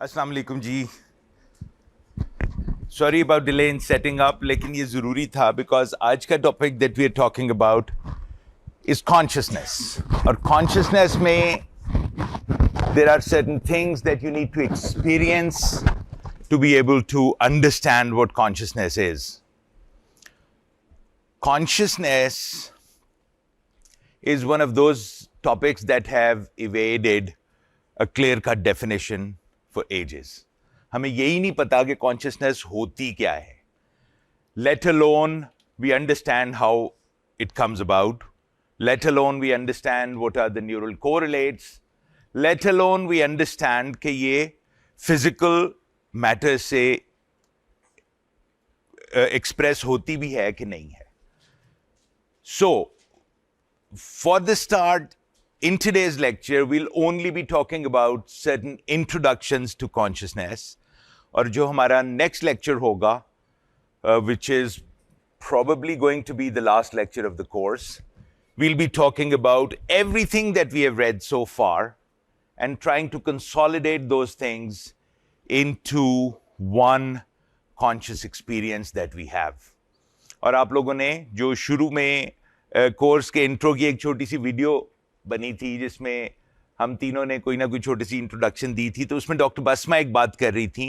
अस्सलाम वालेकुम जी. Sorry about delay in setting up, लेकिन ये ज़रूरी था because आज का topic that we are talking about is consciousness. और consciousness में there are certain things that you need to experience to be able to understand what consciousness is. Consciousness is one of those topics that have evaded a clear-cut definition for ages. हमें यही नहीं पता कि consciousness होती क्या है. Let alone we understand how it comes about. Let alone we understand what are the neural correlates. Let alone we understand कि ये physical matter से express होती भी है कि नहीं है. So, for the start, in today's lecture, we'll only be talking about certain introductions to consciousness. और जो हमारा next lecture होगा, which is probably going to be the last lecture of the course, we'll be talking about everything that we have read so far and trying to consolidate those things into one conscious experience that we have. और आप लोगों ने जो शुरू में course के intro की एक छोटी सी वीडियो बनी थी जिसमें हम तीनों ने कोई ना कोई छोटी सी इंट्रोडक्शन दी थी, तो उसमें डॉक्टर बसमा एक बात कर रही थी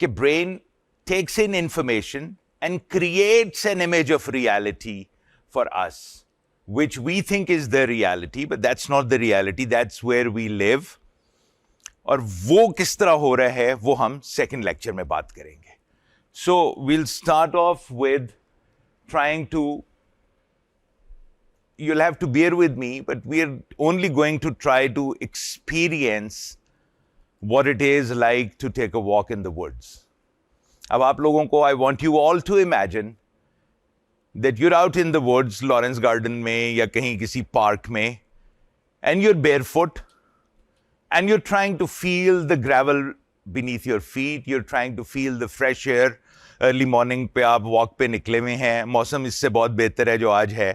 कि brain takes in information and creates an image of reality for us which we think is the reality, but that's not the reality. That's where we live. और वो किस तरह हो रहा है वो हम सेकेंड लेक्चर में बात करेंगे. So we'll start off with trying to, you'll have to bear with me, but we're only going to try to experience what it is like to take a walk in the woods. अब आप लोगों को, I want you all to imagine that you're out in the woods, Lawrence Garden में या कहीं किसी park में, and you're barefoot, and you're trying to feel the gravel beneath your feet, you're trying to feel the fresh air. Early morning पे आप walk पे निकले हुए हैं, मौसम इससे बहुत बेहतर है जो आज है,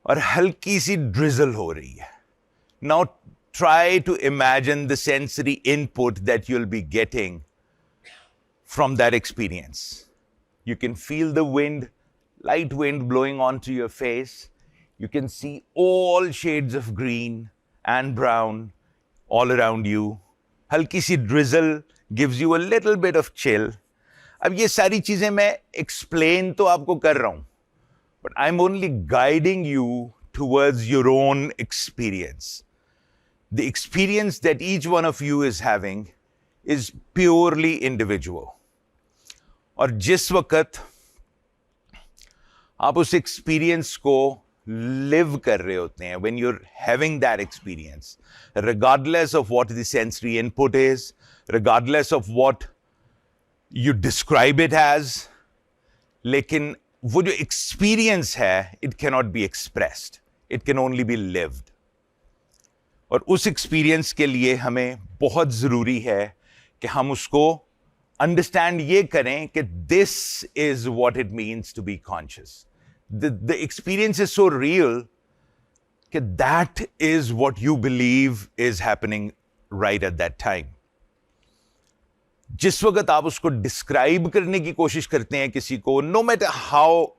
और हल्की सी drizzle हो रही है. Now try to imagine the sensory input that you'll be getting from that experience. You can feel the wind, light wind blowing onto your face. You can see all shades of green and brown all around you. हल्की सी drizzle gives you a little bit of chill. अब ये सारी चीजें मैं explain तो आपको कर रहा हूं, but I'm only guiding you towards your own experience. The experience that each one of you is having is purely individual. और जिस वक्त आप उस एक्सपीरियंस को लिव कर रहे होते हैं, when you're having that experience, regardless of what the sensory input is, regardless of what you describe it as, लेकिन वो जो experience है, it cannot be expressed, it can only be lived. और उस experience के लिए हमें बहुत ज़रूरी है कि हम उसको understand ये करें कि this is what it means to be conscious. The experience is so real that that is what you believe is happening right at that time. जिस वक्त आप उसको describe करने की कोशिश करते हैं किसी को, no matter how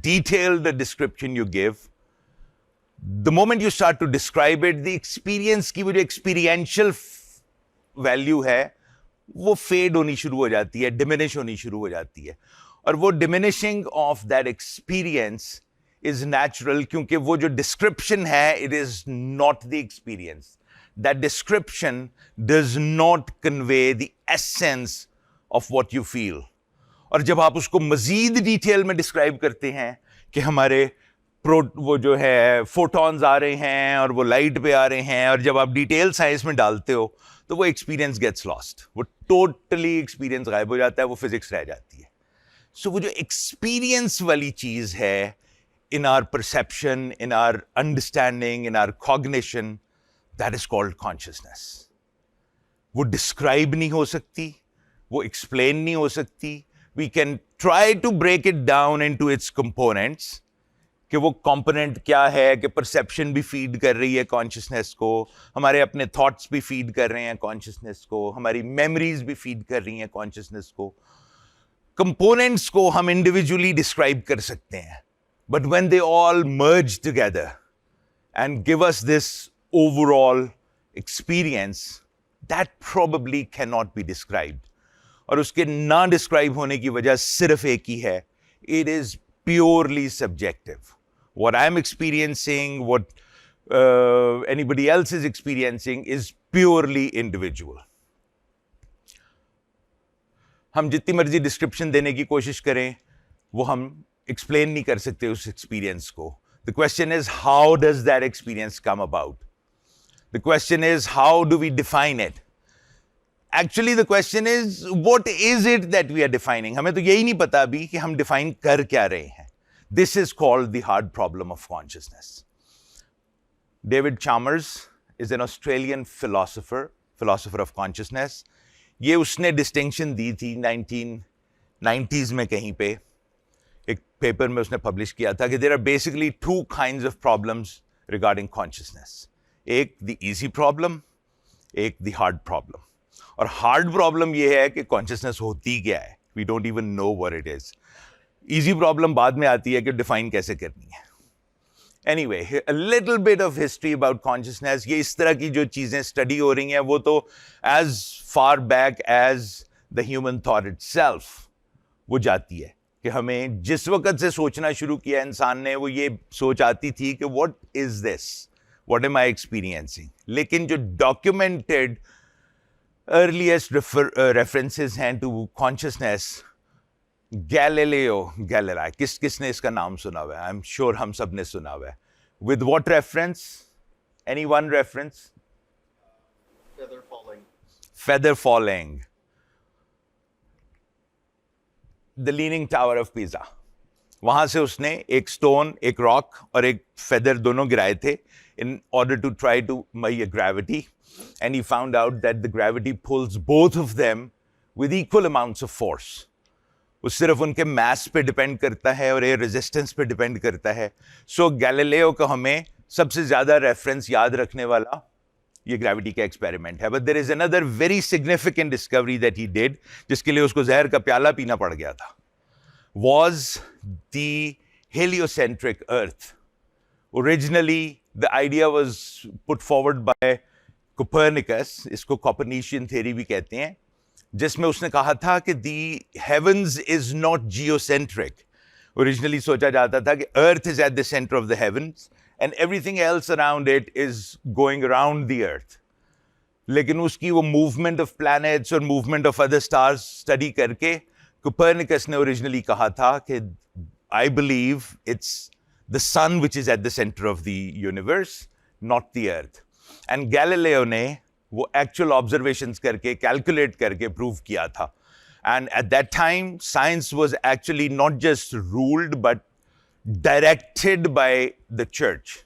detailed the description you give, the moment you start to describe it, the experience की वो जो experiential value है वो fade होनी शुरू हो जाती है, diminish होनी शुरू हो जाती है. और वो diminishing of that experience is natural क्योंकि वो जो description है, it is not the experience. That description does not convey the essence of what you feel. और जब आप उसको मजीद डिटेल में डिस्क्राइब करते हैं कि हमारे वो जो है फोटॉन्स आ रहे हैं और वो लाइट पे आ रहे हैं, और जब आप डिटेल साइंस में डालते हो तो वो एक्सपीरियंस गेट्स लॉस्ट, वो टोटली एक्सपीरियंस गायब हो जाता है, वो फिजिक्स रह जाती है. सो वो जो एक्सपीरियंस वाली चीज है in our perception, in our understanding, in our cognition, that is called consciousness. वो डिस्क्राइब नहीं हो सकती, वो एक्सप्लेन नहीं हो सकती. We can try to break it down into its components कि वो कंपोनेंट क्या है, कि परसेप्शन भी फीड कर रही है कॉन्शियसनेस को, हमारे अपने थॉट्स भी फीड कर रहे हैं कॉन्शियसनेस को, हमारी मेमोरीज भी फीड कर रही हैं कॉन्शियसनेस को. कंपोनेंट्स को हम इंडिविजुअली डिस्क्राइब कर सकते हैं, but when they all merge together and give us this overall experience, that probably cannot be described. और उसके ना डिस्क्राइब होने की वजह सिर्फ एक ही है, it is purely subjective. What I'm experiencing, what anybody else is experiencing is purely individual. हम जितनी मर्जी डिस्क्रिप्शन देने की कोशिश करें, वो हम एक्सप्लेन नहीं कर सकते उस एक्सपीरियंस को. The question is, how does that experience come about? The question is, how do we define it? Actually, the question is, what is it that we are defining? हमें तो यही नहीं पता अभी कि हम define कर क्या रहे हैं. This is called the hard problem of consciousness. David Chalmers is an Australian philosopher of consciousness. ये उसने distinction दी थी 1990s में कहीं पे. एक पेपर में उसने पब्लिश किया था कि there are basically two kinds of problems regarding consciousness. एक the easy problem, एक the hard problem. और hard problem ये है कि consciousness होती क्या है. We don't even know what it is. Easy problem बाद में आती है कि define कैसे करनी है. Anyway, a little bit of history about consciousness. ये इस तरह की जो चीजें स्टडी हो रही हैं वो तो as far back as the human thought itself वो जाती है कि हमें जिस वक्त से सोचना शुरू किया इंसान ने, वो ये सोच आती थी कि what is this? What am I experiencing? लेकिन जो documented earliest references हैं to consciousness, Galilei, किसने इसका नाम सुना हुआ है? I'm sure हम सब ने सुना हुआ है. With what reference? Any one reference? Feather falling. Feather falling. The Leaning Tower of Pisa. वहां से उसने एक स्टोन, एक रॉक और एक फेदर दोनों गिराए थे in order to try to measure gravity, and he found out that the gravity pulls both of them with equal amounts of force. वो सिर्फ उनके mass पे डिपेंड करता है और एयर रेजिस्टेंस पे डिपेंड करता है. सो गैलीलियो का हमें सबसे ज्यादा रेफरेंस याद रखने वाला ये ग्रेविटी का एक्सपेरिमेंट है. But there is another very significant discovery that he did, जिसके लिए उसको जहर का प्याला पीना पड़ गया था. was the heliocentric earth. Originally the idea was put forward by Copernicus, इसको Copernican theory भी कहते हैं, जिसमें उसने कहा था कि the heavens is not geocentric. Originally सोचा जाता था कि earth is at the center of the heavens and everything else around it is going around the earth. लेकिन उसकी वो movement of planets और movement of other stars study करके Copernicus ने originally कहा था कि I believe it's the sun which is at the center of the universe, not the earth. And Galileo ने वो actual observations करके calculate करके prove किया था. And at that time, science was actually not just ruled but directed by the church.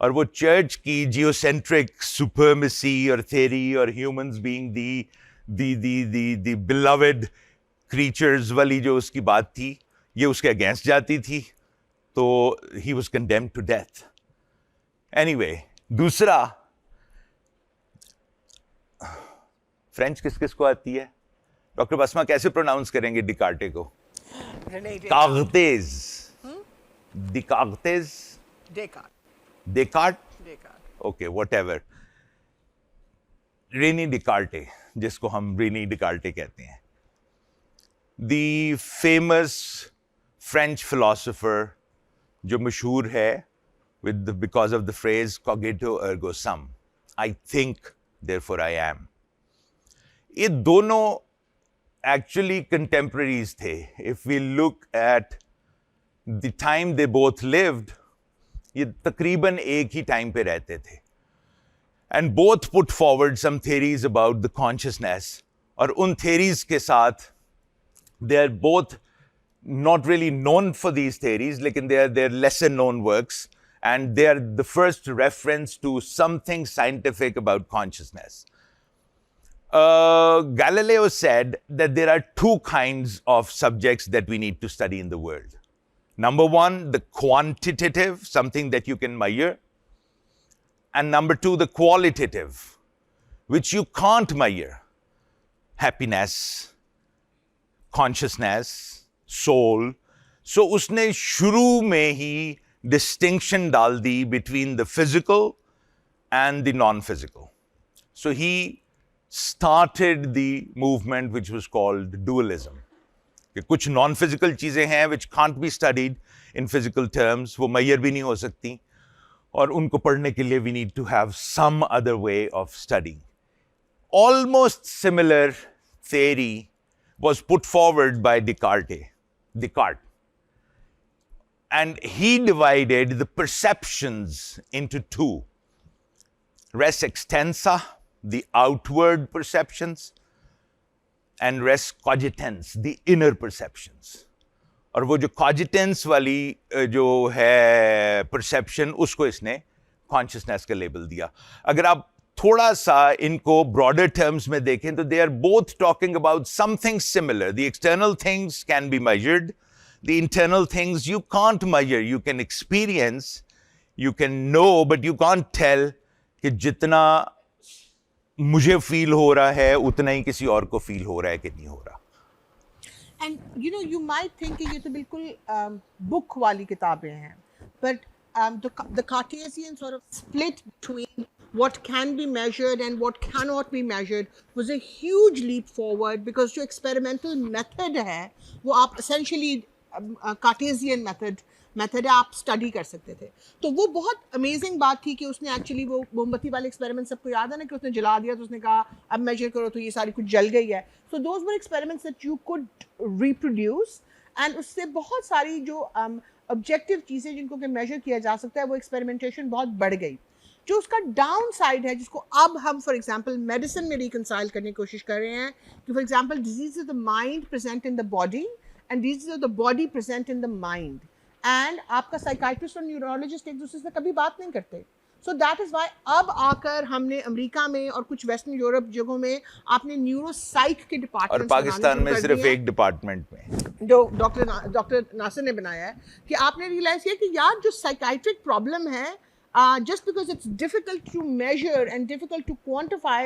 और वो church की geocentric supremacy or theory or humans being the beloved creatures वाली जो उसकी बात थी, ये उसके against जाती थी, तो he was condemned to death. Anyway, दूसरा, फ्रेंच किस किस को आती है? डॉक्टर बसमा कैसे प्रोनाउंस करेंगे डिकार्टे को? कागतेज. Descartes. Descartes. Okay, whatever. René Descartes, जिसको हम रेनी डिकार्टे कहते हैं. The famous French philosopher जो मशहूर है because of the phrase cogito ergo sum. I think, therefore I am. ये दोनों actually contemporaries थे. If we look at the time they both lived, ये तकरीबन एक ही टाइम पे रहते थे. And both put forward some theories about the consciousness. और उन theories के साथ they are both not really known for these theories, लेकिन they are lesser known works, and they are the first reference to something scientific about consciousness. Galileo said that there are two kinds of subjects that we need to study in the world. Number one, the quantitative, something that you can measure. And number two, the qualitative, which you can't measure. Happiness, consciousness, soul. So उसने शुरू में ही distinction डाल दी between the physical and the non-physical. So he started the movement which was called dualism. कि कुछ non-physical चीजें हैं which can't be studied in physical terms, वो measure भी नहीं हो सकती, और उनको पढ़ने के लिए we need to have some other way of studying. Almost similar theory was put forward by Descartes. And he divided the perceptions into two. Res extensa, the outward perceptions, and res cogitans, the inner perceptions. और वो जो cogitans वाली जो है perception, उसको इसने consciousness का label दिया. अगर आप थोड़ा सा इनको broader terms में देखें तो they are both talking about something similar. The external things can be measured. The internal things you can't measure. You can experience, you can know, but you can't tell कि जितना मुझे feel हो रहा है उतना ही किसी और को feel हो रहा है कि नहीं हो रहा. And you know, you might think कि ये तो बिल्कुल book वाली किताबें हैं, but the Cartesian sort of split between what can be measured and what cannot be measured was a huge leap forward, because जो experimental method है वो आप essentially Cartesian method है, आप स्टडी कर सकते थे. तो वो बहुत अमेजिंग बात थी कि उसने एक्चुअली वो मोमबत्ती वाले एक्सपेरिमेंट सबको याद है ना, कि उसने जला दिया तो उसने कहा अब मेजर करो तो ये सारी कुछ जल गई है. So those were experiments that you could reproduce, and उससे बहुत सारी जो ऑब्जेक्टिव चीज़ें जिनको कि मेजर किया जा सकता है वो एक्सपेरिमेंटेशन बहुत बढ़ गई. जो उसका डाउन साइड है, जिसको अब हम फॉर एग्जाम्पल मेडिसिन में रिकनसाइल करने की कोशिश कर रहे हैं, कि for example disease of the mind present in the body and disease of the body present in the mind, and आपका साइकाइट्रिस्ट और न्यूरोलॉजिस्ट एक दूसरे से कभी बात नहीं करते. सो दैट इज़ वाई अब आकर हमने अमेरिका में और कुछ वेस्टर्न यूरोप जगहों में आपने न्यूरोसाइक के डिपार्टमेंट, और पाकिस्तान में सिर्फ एक डिपार्टमेंट में जो डॉक्टर नासिर ने बनाया है, कि आपने रियलाइज किया कि यार जो साइकाइट्रिक प्रॉब्लम है, just because it's difficult to measure and difficult to quantify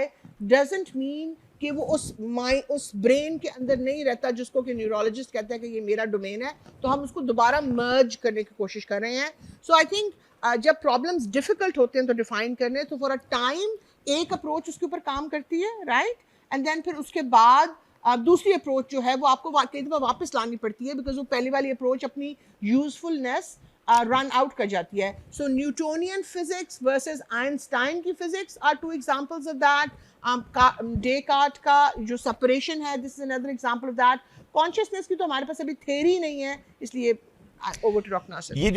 doesn't mean कि वो उस ब्रेन के अंदर नहीं रहता जिसको कि न्यूरोलॉजिस्ट कहते हैं कि ये मेरा डोमेन है, तो हम उसको दोबारा मर्ज करने की कोशिश कर रहे हैं. सो आई थिंक जब प्रॉब्लम्स डिफिकल्ट होते हैं तो डिफाइन करने, तो फॉर अ टाइम एक अप्रोच उसके ऊपर काम करती है, राइट, एंड देन फिर उसके बाद दूसरी अप्रोच जो है वो आपको कई दफ़ा वापस लानी पड़ती है, बिकॉज वो पहले वाली अप्रोच अपनी यूजफुलनेस रन आउट कर जाती है. So Newtonian physics versus Einstein की physics are two examples of that. Descartes का जो सेपरेशन है, this is another example of that. Consciousness की तो हमारे पास अभी थ्योरी नहीं है, इसलिए ओवर टू डॉक्टर नासिर. ये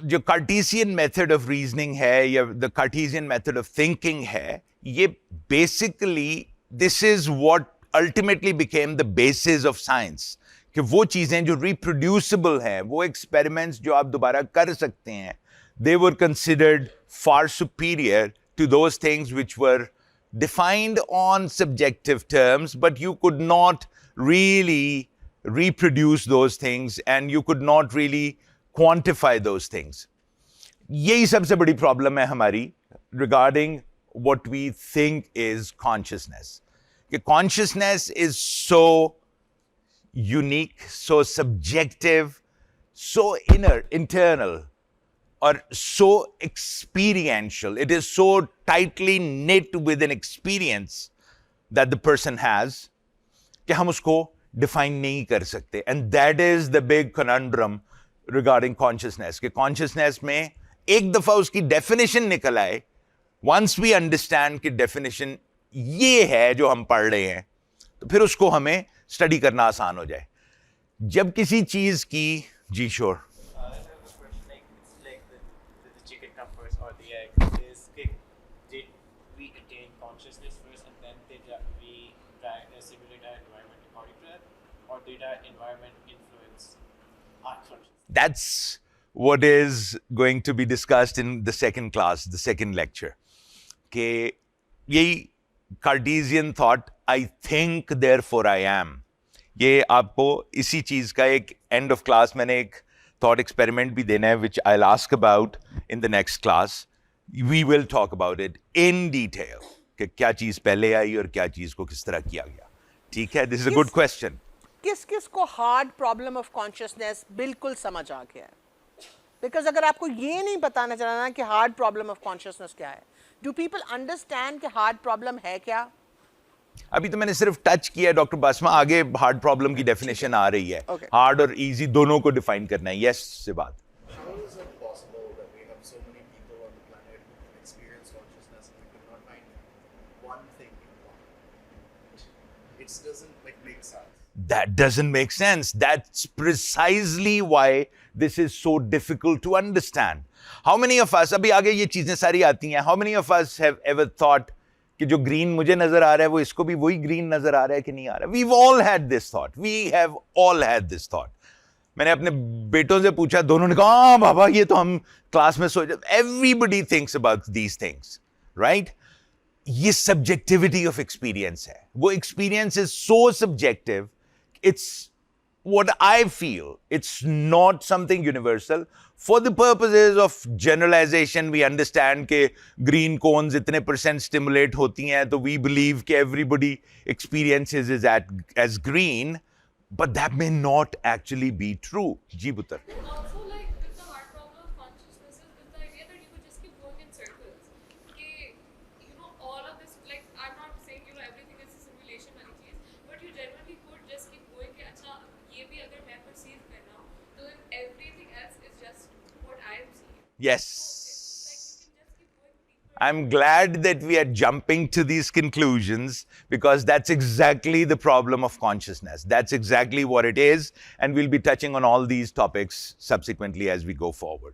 जो कार्टेशियन मेथड ऑफ रीजनिंग है या the Cartesian method of thinking है, ये basically this is what ultimately became the basis of science. कि वो चीजें जो रिप्रोड्यूसिबल हैं, वो एक्सपेरिमेंट्स जो आप दोबारा कर सकते हैं, they were considered far superior to those things which were defined on subjective terms, but you could not really reproduce those things and you could not really quantify those things. यही सबसे बड़ी problem है हमारी regarding what we think is consciousness. कि consciousness is so unique, so subjective, so internal, or so experiential. It is so tightly knit with an experience that the person has कि हम उसको define नहीं कर सकते. And that is the big conundrum regarding consciousness. कि consciousness में एक दफा उसकी definition निकल आए, once we understand कि definition ये है जो हम पढ़ रहे हैं, तो फिर उसको हमें स्टडी करना आसान हो जाए. जब किसी चीज की जी sure That's what is going to be discussed in the second class, the second lecture. कि यही Cartesian thought, I think therefore I am. ये आपको इसी चीज का एक एंड ऑफ क्लास मैंने एक thought experiment भी देना है, which I'll ask about in the next class. We will talk about it in detail कि क्या चीज़ पहले आई और क्या चीज़ को किस तरह किया गया. ठीक है? This is a good question. किस किस को हार्ड प्रॉब्लम ऑफ कॉन्शियसनेस बिल्कुल समझ आ गया है? बिकॉज अगर आपको ये नहीं बताना चलाना कि हार्ड प्रॉब्लम ऑफ कॉन्शियसनेस क्या है, डू पीपल अंडरस्टैंड कि हार्ड प्रॉब्लम है क्या? अभी तो मैंने सिर्फ टच किया है डॉक्टर बासमा, आगे हार्ड प्रॉब्लम की डेफिनेशन आ रही है. Okay. हार्ड और इजी दोनों को डिफाइन करना है. यस से बात. How is it possible that we have so many people on the planet who experience consciousness and we could not find one thing in common? It doesn't make sense. That doesn't make sense. That's precisely why this is so difficult to understand. How many of us, अभी आगे ये चीजें सारी आती हैं, how many of us have ever thought कि जो green मुझे नजर आ रहा है वो इसको भी वही ग्रीन नजर आ रहा है कि नहीं आ रहा है? We've all had this thought. We have all had this thought. मैंने अपने बेटों से पूछा, दोनों ने कहा हाँ बाबा ये तो हम क्लास में सोच. Everybody thinks about these things, right? ये subjectivity of experience है. वो experience is so subjective. It's what I feel. It's not something universal. For the purposes of generalization, we understand कि green cones इतने % stimulate होती हैं, तो we believe कि everybody experiences is as green, but that may not actually be true. जी पुत्र. And also, like, with the hard problem of consciousness is with the idea that you could just keep going in circles. Okay, all of this, like, I'm not saying, everything is a simulation वाली चीज़, but you generally could just keep going कि अच्छा, ये भी अगर मैं perceive कर रहा हूँ, तो then everything else is just what I am seeing. Yes. Like, you can just keep going deeper. I'm glad that we are jumping to these conclusions because that's exactly the problem of consciousness. That's exactly what it is. And we'll be touching on all these topics subsequently as we go forward.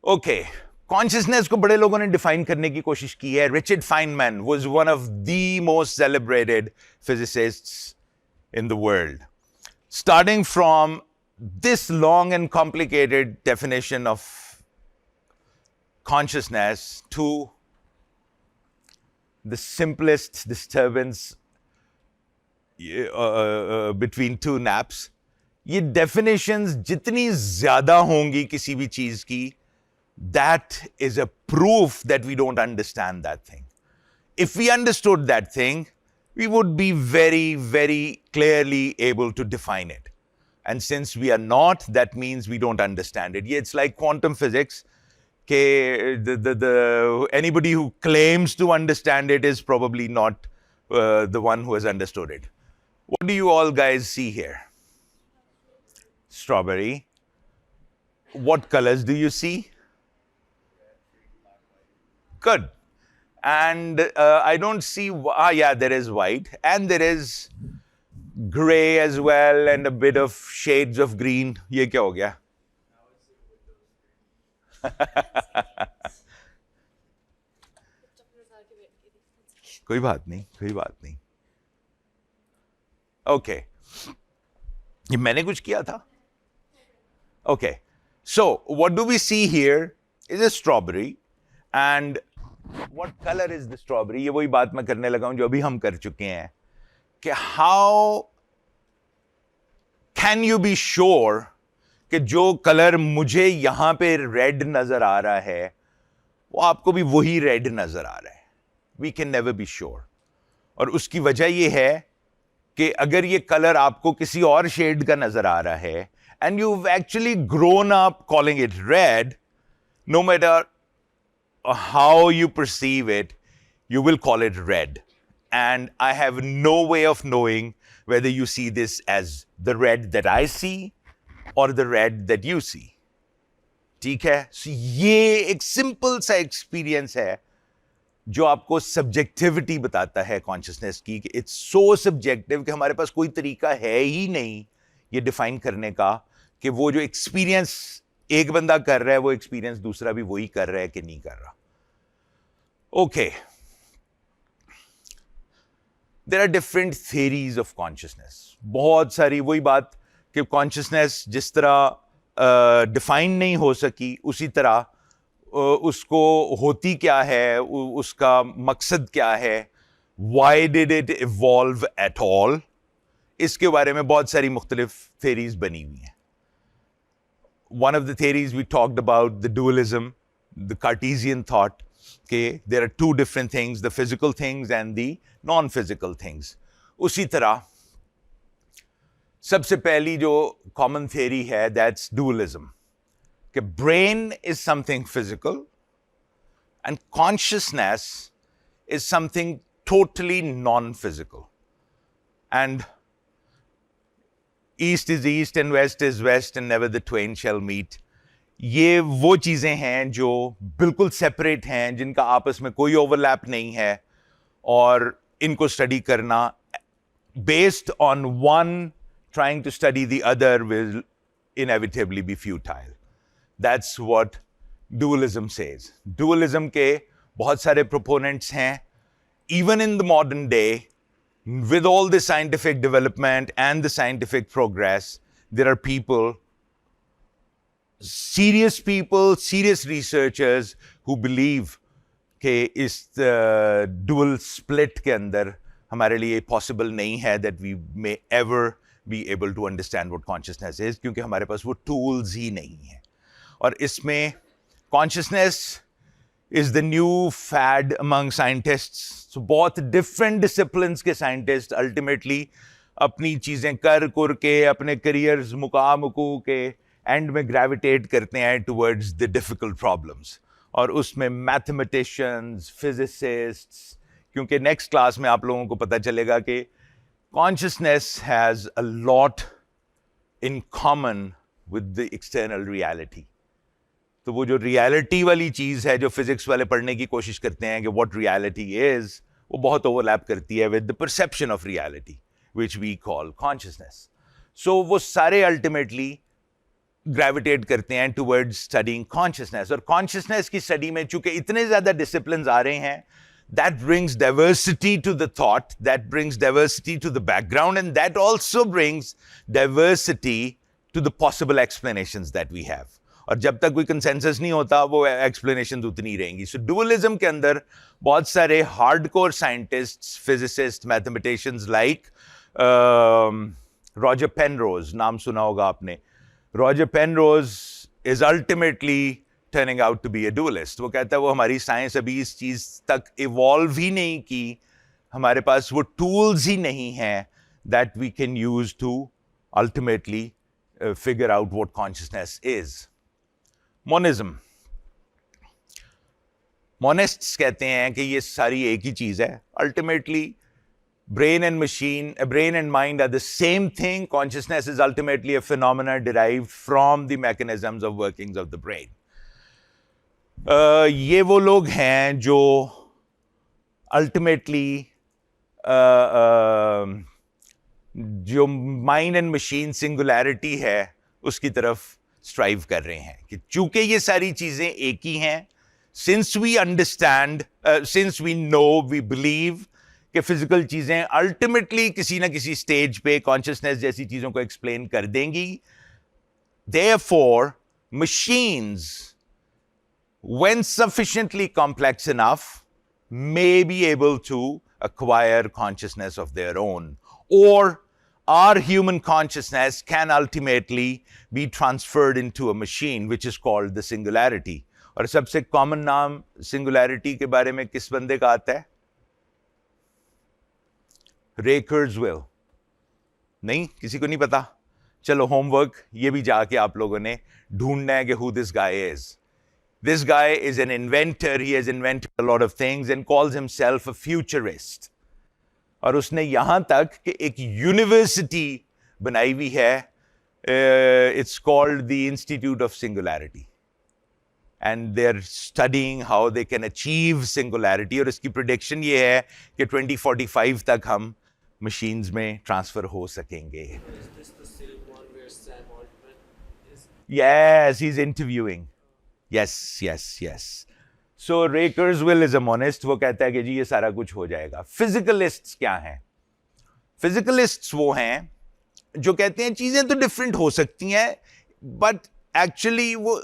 Okay. Consciousness को बड़े लोगों ने define करने की कोशिश की है. Richard Feynman was one of the most celebrated physicists in the world. Starting from this long and complicated definition of consciousness to the simplest disturbance between two naps. ये definitions जितनी ज़्यादा होंगी किसी भी चीज़ की, that is a proof that we don't understand that thing. If we understood that thing, we would be very, very clearly able to define it. And since we are not, that means we don't understand it. Yeah, it's like quantum physics. Anybody who claims to understand it is probably not the one who has understood it. What do you all guys see here? Strawberry. What colors do you see? Good. And I don't see, yeah, there is white and there is gray as well and a bit of shades of green. ये क्या हो गया? कोई बात नहीं. Okay. ये मैंने कुछ किया था? Okay. So, what do we see here is a strawberry. And what color is the strawberry? ये वही बात मैं करने लगा हूं जो अभी हम कर चुके हैं. कि how can you be sure कि जो कलर मुझे यहां पे रेड नजर आ रहा है वो आपको भी वही रेड नजर आ रहा है? We can never be sure. और उसकी वजह ये है कि अगर ये कलर आपको किसी और शेड का नजर आ रहा है and you've actually grown up calling it red, no matter how you perceive it, you will call it red. And I have no way of knowing whether you see this as the red that I see or the red that you see. ठीक है? So ये एक simple सा experience है जो आपको subjectivity बताता है consciousness की कि it's so subjective कि हमारे पास कोई तरीका है ही नहीं ये define करने का कि वो जो experience एक बंदा कर रहा है वो experience दूसरा भी वही कर रहा है कि नहीं कर रहा. Okay. There are different theories of consciousness. बहुत सारी वही बात कि consciousness जिस तरह define नहीं हो सकी उसी तरह उसको होती क्या है, उसका मकसद क्या है, why did it evolve at all, इसके बारे में बहुत सारी मुख्तलिफ theories बनी हुई हैं. one of the theories we talked about, the dualism, the Cartesian thought, okay, there are two different things, the physical things and the non-physical things. उसी तरह सबसे पहली जो common theory है, that's dualism. कि brain is something physical and consciousness is something totally non-physical. And east is east and west is west and never the twain shall meet. ये वो चीज़ें हैं जो बिल्कुल सेपरेट हैं, जिनका आपस में कोई ओवरलैप नहीं है, और इनको स्टडी करना based on one trying to study the other will inevitably be futile. That's what dualism says. Dualism के बहुत सारे proponents हैं. Even in the modern day, with all the scientific development and the scientific progress, there are people, serious researchers who believe कि इस dual split के अंदर हमारे लिए possible नहीं है that we may ever be able to understand what consciousness is, क्योंकि हमारे पास वो tools ही नहीं है. और इसमें consciousness is the new fad among scientists. So बहुत different disciplines के scientists ultimately अपनी चीज़ें कर के अपने careers मुकामुकू के end में gravitate करते हैं towards the difficult problems. और उसमें mathematicians, physicists, क्योंकि next class में आप लोगों को पता चलेगा कि consciousness has a lot in common with the external reality. तो वो जो रियलिटी वाली चीज़ है जो फिजिक्स वाले पढ़ने की कोशिश करते हैं कि व्हाट रियलिटी इज, वो बहुत ओवरलैप करती है with the perception of reality which we call consciousness. So वो सारे अल्टीमेटली ग्रेविटेट करते हैं टुवर्ड्स स्टडीइंग कॉन्शियसनेस. और कॉन्शियसनेस की स्टडी में चूंकि इतने ज़्यादा डिसिप्लिन्स आ रहे हैं, that brings diversity to the thought, that brings diversity to the background, and that also brings diversity to the possible explanations that we have. और जब तक कोई कंसेंसस नहीं होता, वो एक्सप्लेनेशन उतनी रहेंगी. सो डुअलिज्म के अंदर बहुत सारे hardcore scientists, physicist, mathematicians like Roger Penrose, नाम सुना होगा आपने. Roger Penrose is ultimately turning out to be a dualist. वो कहता है वो हमारी साइंस अभी इस चीज तक इवॉल्व ही नहीं की, हमारे पास वो टूल्स ही नहीं हैं that we can use to ultimately figure out what consciousness is. Monism, monists कहते हैं कि ये सारी एक ही चीज है. Ultimately brain and machine, brain and mind are the same thing. Consciousness is ultimately a phenomena derived from the mechanisms of workings of the brain. ये वो लोग हैं जो ultimately जो mind and machine singularity है उसकी तरफ स्ट्राइव कर रहे हैं कि चूंकि ये सारी चीजें एक ही हैं, since we understand, since we know, we believe कि फिजिकल चीजें अल्टीमेटली किसी ना किसी स्टेज पे कॉन्शियसनेस जैसी चीजों को एक्सप्लेन कर देंगी. Therefore, machines, when sufficiently complex enough, may be able to acquire consciousness of their own, or our human consciousness can ultimately be transferred into a machine, which is called the singularity. और सबसे common नाम singularity के बारे में किस बंदे का आता है? रे कुर्ज़वेल. नहीं, किसी को नहीं पता? चलो होमवर्क ये भी जाके आप लोगों ने ढूंढना है कि who this guy is. This guy is an inventor. He has invented a lot of things and calls himself a futurist. और उसने यहां तक कि एक यूनिवर्सिटी बनाई हुई है. It's called the Institute of Singularity. And they're studying how they can achieve singularity. और इसकी prediction ये है कि 2045 तक हम machines में transfer हो सकेंगे. Is this the same one where Sam Altman is? Yes, he's interviewing. Yes. So Ray Kurzweil is a monist. वो कहता है कि जी ये सारा कुछ हो जाएगा. Physicalists क्या हैं? Physicalists वो हैं जो कहते हैं चीजें तो डिफरेंट हो सकती हैं, बट एक्चुअली वो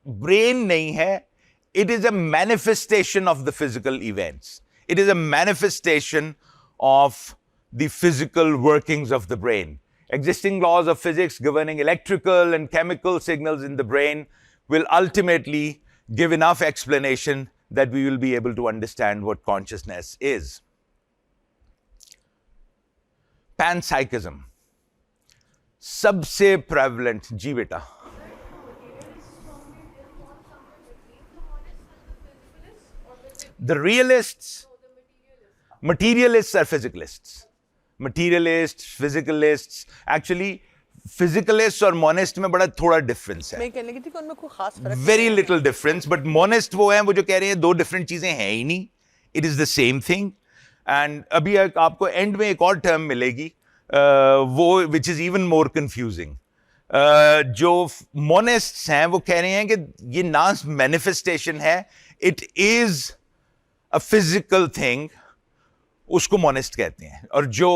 ब्रेन नहीं है. It is a manifestation of the physical events. It is a manifestation of the physical workings of the brain. Existing laws of physics governing electrical and chemical signals in the brain will ultimately give enough explanation that we will be able to understand what consciousness is. Panpsychism. सबसे prevalent, जी बेटा. The realists, materialists are physicalists. Materialists, physicalists. Actually, physicalists और monist में बड़ा थोड़ा difference है. मैं कहने की थी कि उनमें कोई खास फर्क Very little difference, but monist वो हैं वो जो कह रहे हैं दो different चीजें हैं ही नहीं. It is the same thing. And अभी आपको end में एक और term मिलेगी वो which is even more confusing. जो monists हैं वो कह रहे हैं कि ये ना manifestation है, it is a physical thing, उसको monist कहते हैं. और जो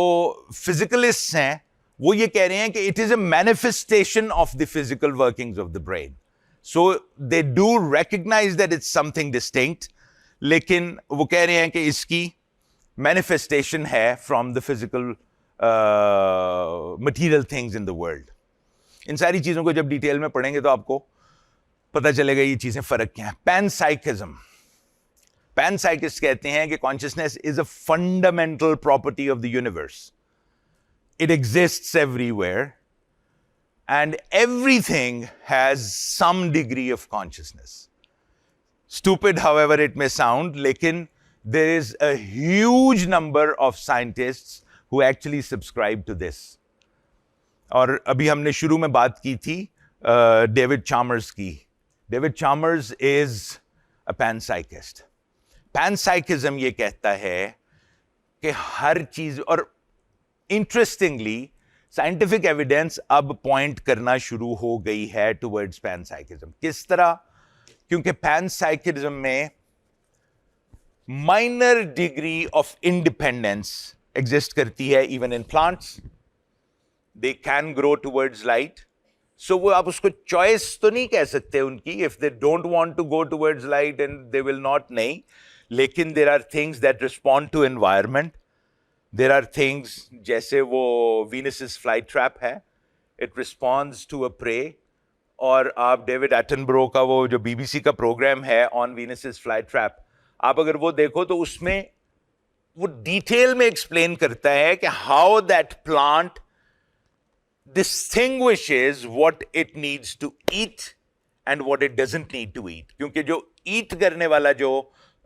physicalists हैं वो ये कह रहे हैं कि it is a manifestation of the physical workings of the brain. So they do recognize that it's something distinct, लेकिन वो कह रहे हैं कि इसकी manifestation है from the physical material things in the world. इन सारी चीजों को जब डिटेल में पढ़ेंगे तो आपको पता चलेगा ये चीजें फर्क क्या है. Panpsychism. Panpsychists कहते हैं कि consciousness is a fundamental property of the universe. It exists everywhere and everything has some degree of consciousness. Stupid, however it may sound, लेकिन there is a huge number of scientists who actually subscribe to this. और अभी हमने शुरू में बात की थी David Chalmers की. David Chalmers is a panpsychist. Panpsychism ये कहता है कि हर चीज, और इंटरेस्टिंगली साइंटिफिक एविडेंस अब पॉइंट करना शुरू हो गई है टुवर्ड्स पैनसाइकिज्म. किस तरह? क्योंकि पैनसाइकिज्म में minor degree of independence exist करती है even in plants. They can grow towards light. So वो आप उसको choice तो नहीं कह सकते उनकी. If they don't want to go towards light and they will not, नहीं. लेकिन there are things that respond to environment. There are things जैसे वो Venus's flytrap है. It responds to a prey. और आप डेविड एटनबरो का वो जो BBC का प्रोग्राम है on Venus's flytrap, आप अगर वो देखो तो उसमें वो डिटेल में एक्सप्लेन करता है कि how that plant distinguishes what it needs to eat and what it doesn't need to eat. क्योंकि जो eat करने वाला जो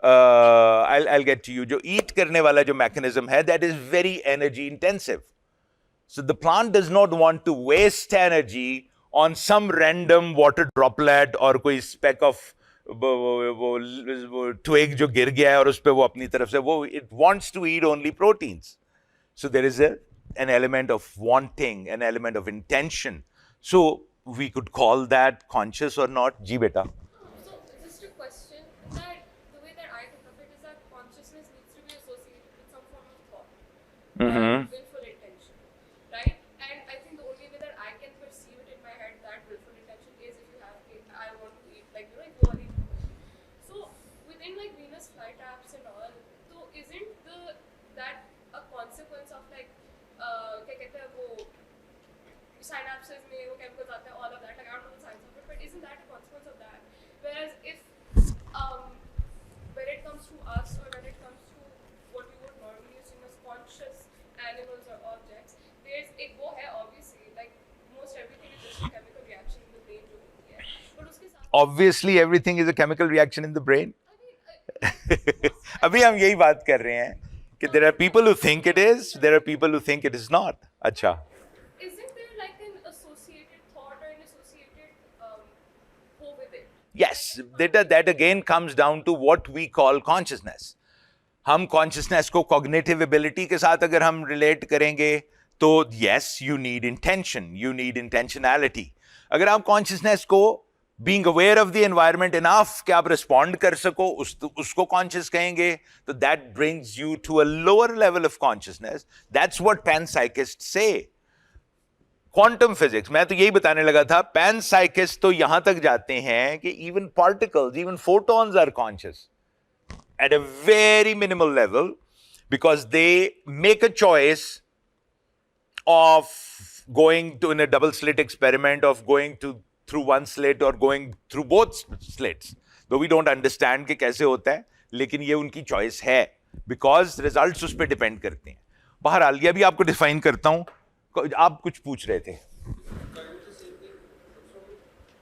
I'll get to you, जो eat करने वाला जो mechanism है, that is very energy intensive. So the plant does not want to waste energy on some random water droplet और कोई speck of वो twig जो गिर गया है और उस पे वो अपनी तरफ से वो it wants to eat only proteins. So there is an element of wanting, an element of intention. So we could call that conscious or not. Ji beta. So just a question, that the way that I think of it is that consciousness needs to be associated with some form of thought, willful intention, right? And I think the only way that I can perceive it in my head that willful intention is if you have, I want to eat, like, you know, if you want to eat. So within like Venus flytraps and all, so isn't that a consequence of like क्या कहते हैं वो synapses में वो chemicals आते हैं, all of that, like I don't know the science of it, but isn't that a consequence of that? Whereas if when it comes to us or when it comes to what we would normally assume as conscious animals or objects, there's एक वो है obviously, like most everything is just a chemical reaction in the brain जो होती है, but उसके साथ Obviously everything is a chemical reaction in the brain. अभी हम यही बात कर रहे हैं कि there are people who think it is, there are people who think it is not. अच्छा. isn't there like an associated thought or an associated hope with it? Yes, that again comes down to what we call consciousness. हम consciousness को cognitive ability के साथ अगर हम relate करेंगे तो yes, you need intention, you need intentionality. अगर आप consciousness को being aware of the environment enough कि आप respond कर सको, उसको conscious कहेंगे, तो that brings you to a lower level of consciousness. That's what panpsychists say. Quantum physics, मैं तो यही बताने लगा था, panpsychists तो यहां तक जाते हैं कि even particles, even photons are conscious at a very minimal level because they make a choice of going to in a double slit experiment of going through one slit or going through both slits. Though we don't understand कि कैसे होता है, लेकिन ये उनकी choice है because results उस पे depend करते हैं. बहरहाल ये भी आपको define करता हूँ. आप कुछ पूछ रहे थे. Kind of the same thing. From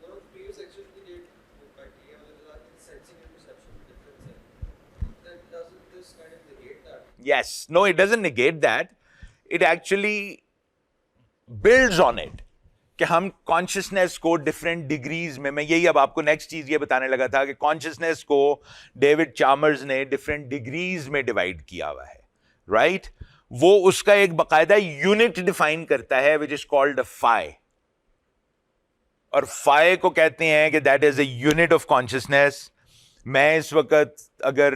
one of the previous sections we did with criteria, there is sensing and perception difference. Then doesn't this kind of negate that? Yes. No, it doesn't negate that. It actually builds on it. कि हम consciousness को different degrees में, मैं यही अब आपको next चीज ये बताने लगा था कि कॉन्शियसनेस को डेविड चामर्स ने डिफरेंट डिग्रीज में डिवाइड किया हुआ है, राइट? वो उसका एक बकायदा यूनिट डिफाइन करता है which is called a phi, और फाई को कहते हैं कि that is a unit of consciousness. मैं इस वक्त अगर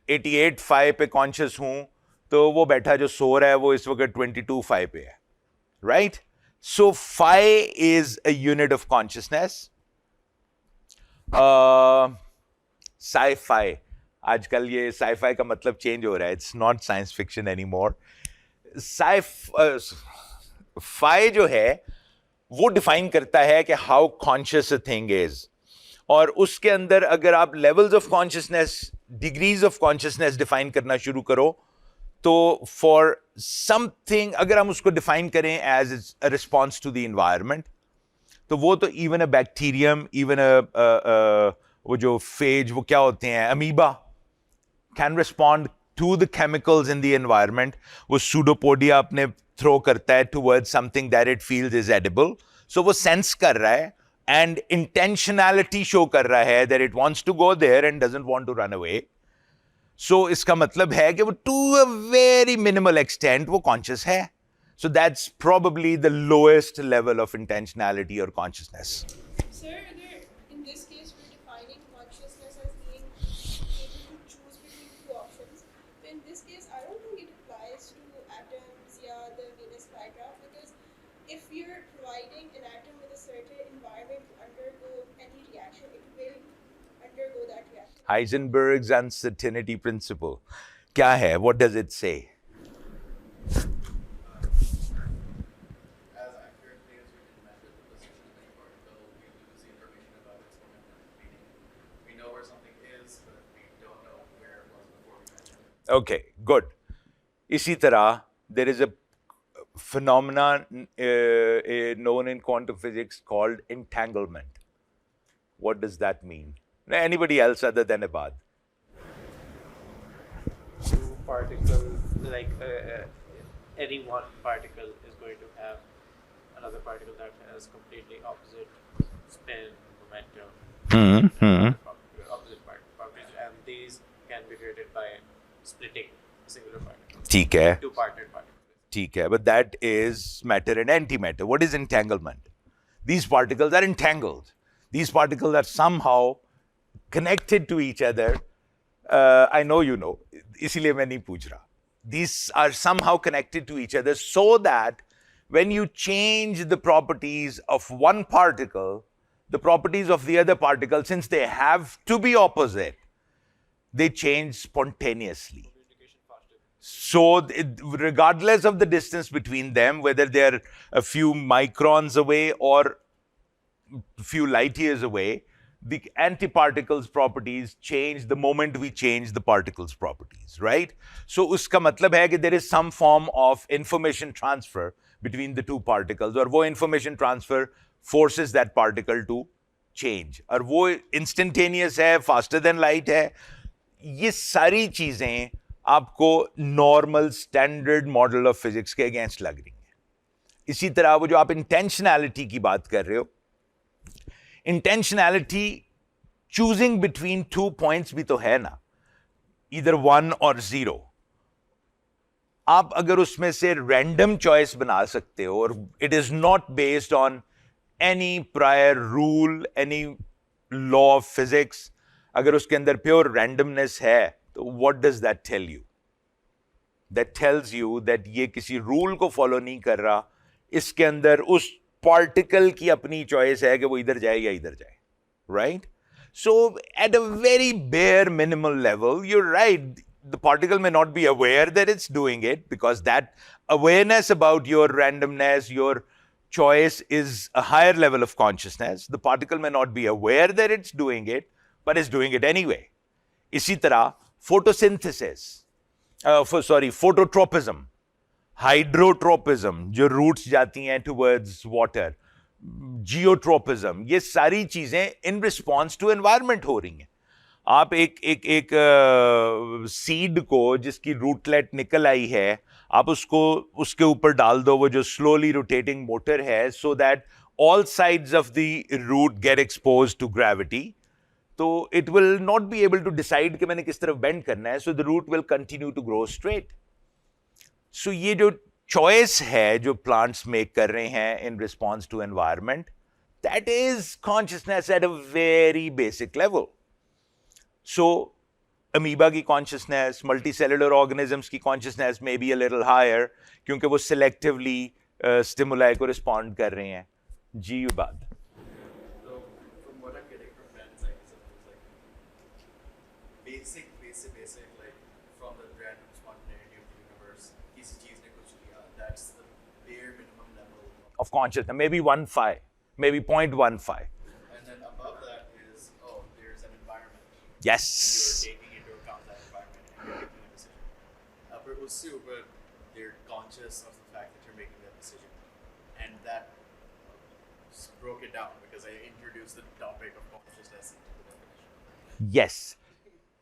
88 फाई पे कॉन्शियस हूं तो वो बैठा जो सो रहा है वो इस वक्त 22 फाई पे है, right? So phi is a unit of consciousness. Sci-fi. आजकल ये sci-fi का मतलब चेंज हो रहा है. It's not science fiction anymore. Phi जो है वो डिफाइन करता है कि how conscious a thing is. और उसके अंदर अगर आप levels of consciousness, degrees of consciousness define करना शुरू करो, तो फॉर समथिंग अगर हम उसको डिफाइन करें as a response to the environment, तो वो तो इवन अ बैक्टीरियम, इवन वो जो फेज, वो क्या होते हैं, amoeba, can respond to the chemicals in the environment. वो सूडोपोडिया अपने थ्रो करता है towards something that it feels is edible. So वो सेंस कर रहा है एंड इंटेंशनैलिटी शो कर रहा है that it wants to go there and doesn't want to run away. So इसका मतलब है कि वो to a very minimal extent वो conscious है. So that's probably the lowest level of intentionality or consciousness. Sir, in this case, we're defining consciousness as being able to choose between two options. But in this case, I don't think it applies to atoms or the Venus flytrap, because if you're providing an atom with a certain environment to undergo any reaction, it will undergo that reaction. Heisenberg's uncertainty principle. क्या है? What does it say? As accurately as we can measure the position of any particle, we lose the information about its momentum. Meaning, we know where something is, but we don't know where it was before we measured it. Okay, good. इसी तरह there is a phenomenon known in quantum physics called entanglement. What does that mean? Anybody else other than Abad? Two particles, like any one particle is going to have another particle that has completely opposite spin, momentum, opposite properties, and these can be created by splitting a singular particle. ठीक है. Two partnered particles. ठीक है, but that is matter and antimatter. What is entanglement? These particles are entangled. These particles are somehow connected to each other. I know you know, इसलिए मैं नहीं पूछ रहा. These are somehow connected to each other so that when you change the properties of one particle, the properties of the other particle, since they have to be opposite, they change spontaneously. So regardless of the distance between them, whether they're a few microns away or a few light years away, the antiparticles properties change the moment we change the particles properties, right? So uska matlab hai ki there is some form of information transfer between the two particles, और वो information transfer forces that particle to change, और वो instantaneous है, faster than light है. ये सारी चीजें आपको normal standard model of physics के against लग रही हैं. इसी तरह वो जो आप intentionality की बात कर रहे हो, intentionality choosing between 2 points भी तो है ना, either 1 or 0. आप अगर उसमें से random choice बना सकते हो, और it is not based on any prior rule, any law of physics, अगर उसके अंदर pure randomness है, तो what does that tell you? That tells you that ये किसी rule को follow नहीं कर रहा, इसके अंदर उस particle की अपनी choice है कि वो इधर जाए या इधर जाए, right? So at a very bare minimal level, you're right, the particle may not be aware that it's doing it, because that awareness about your randomness, your choice is a higher level of consciousness. The particle may not be aware that it's doing it, but is doing it anyway. इसी तरह photosynthesis, phototropism, hydrotropism, जो roots जाती हैं towards water, geotropism, ये सारी चीजें in response to environment हो रही हैं. आप एक सीड को जिसकी रूटलेट निकल आई है, आप उसको उसके ऊपर डाल दो, वो जो स्लोली रोटेटिंग मोटर है, so that all sides of the root get expose to gravity, तो it will not be able to decide कि मैंने किस तरफ बेंड करना है, so the root will continue to grow straight. So ये जो चॉइस है जो प्लांट्स मेक कर रहे हैं in response to environment, that is consciousness at a very basic level. So, amoeba की consciousness, multicellular organisms की consciousness may be a little higher क्योंकि वो selectively stimuli को respond कर रहे हैं. जी बात. So, from what I'm getting from plants, I suppose like basic, like from the random spontaneity of the universe, किसी चीज ने कुछ किया, that's the bare minimum level Of consciousness, maybe 1.5, maybe 0.15. And then above that is, there's an environment. Yes. You're taking into account that environment and you're making a decision. Upper was super, they're conscious of the fact that you're making that decision. And that broke it down because I introduced the topic of consciousness into the definition. Yes.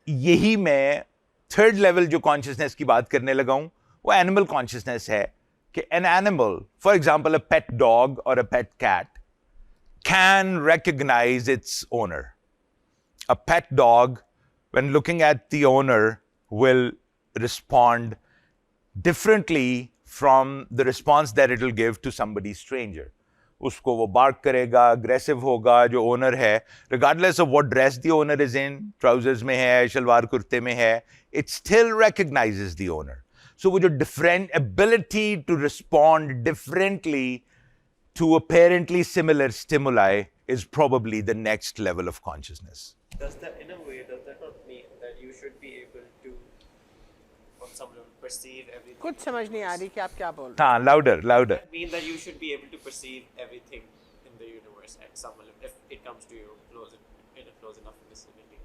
यही मैं third level जो consciousness की बात करने लगा हूं, वो animal consciousness है कि an animal, for example a pet dog और a pet cat, can recognize its owner. A pet dog, when looking at the owner, will respond differently from the response that it will give to somebody stranger. उसको वो bark करेगा, aggressive होगा, जो owner है, regardless of what dress the owner is in, trousers में है, शलवार कुर्ते में है, it still recognizes the owner. So वो जो different ability to respond differently to apparently similar stimuli is probably the next level of consciousness. Does that not mean that you should be able to, or someone perceive everything? कुछ समझ नहीं आ रही कि आप क्या बोल रहे हाँ, louder. Does that mean that you should be able to perceive everything in the universe at some level if it comes to you in a close enough vicinity?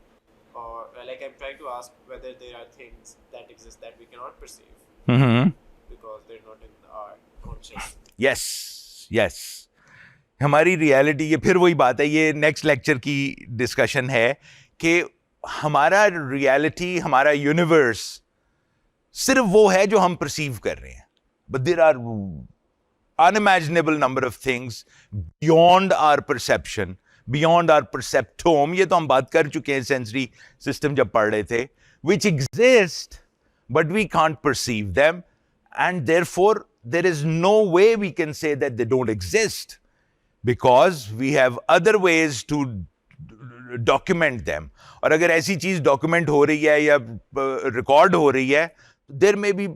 Or like I'm trying to ask whether there are things that exist that we cannot perceive Mm-hmm. because they're not in our conscious. Yes. हमारी reality, ये फिर वही बात है, ये next lecture की discussion है कि हमारा रियलिटी, हमारा यूनिवर्स सिर्फ वो है जो हम परसीव कर रहे हैं, but there are unimaginable number of things beyond our perception, beyond our perceptome. ये तो हम बात कर चुके हैं सेंसरी सिस्टम जब पढ़ रहे थे, which exist but we can't perceive them, and therefore there is no way we can say that they don't exist because we have other ways to document them. और अगर ऐसी चीज डॉक्यूमेंट हो रही है या रिकॉर्ड हो रही है, there may be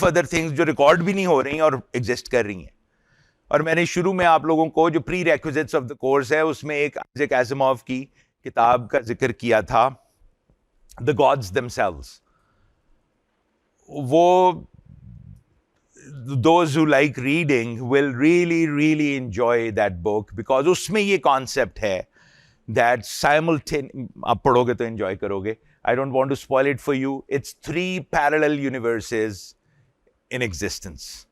further things जो रिकॉर्ड भी नहीं हो रही हैं और एग्जिस्ट कर रही हैं. और मैंने शुरू में आप लोगों को जो pre requisites of the course है उसमें एक आइजैक एसिमोव की किताब का जिक्र किया था, द गॉड्स देमसेल्व्स. वो those who like reading will really enjoy that book because उसमें ये कॉन्सेप्ट है that आप पढ़ोगे तो एंजॉय करोगे. I don't want to spoil it for you. It's 3 parallel universes in existence.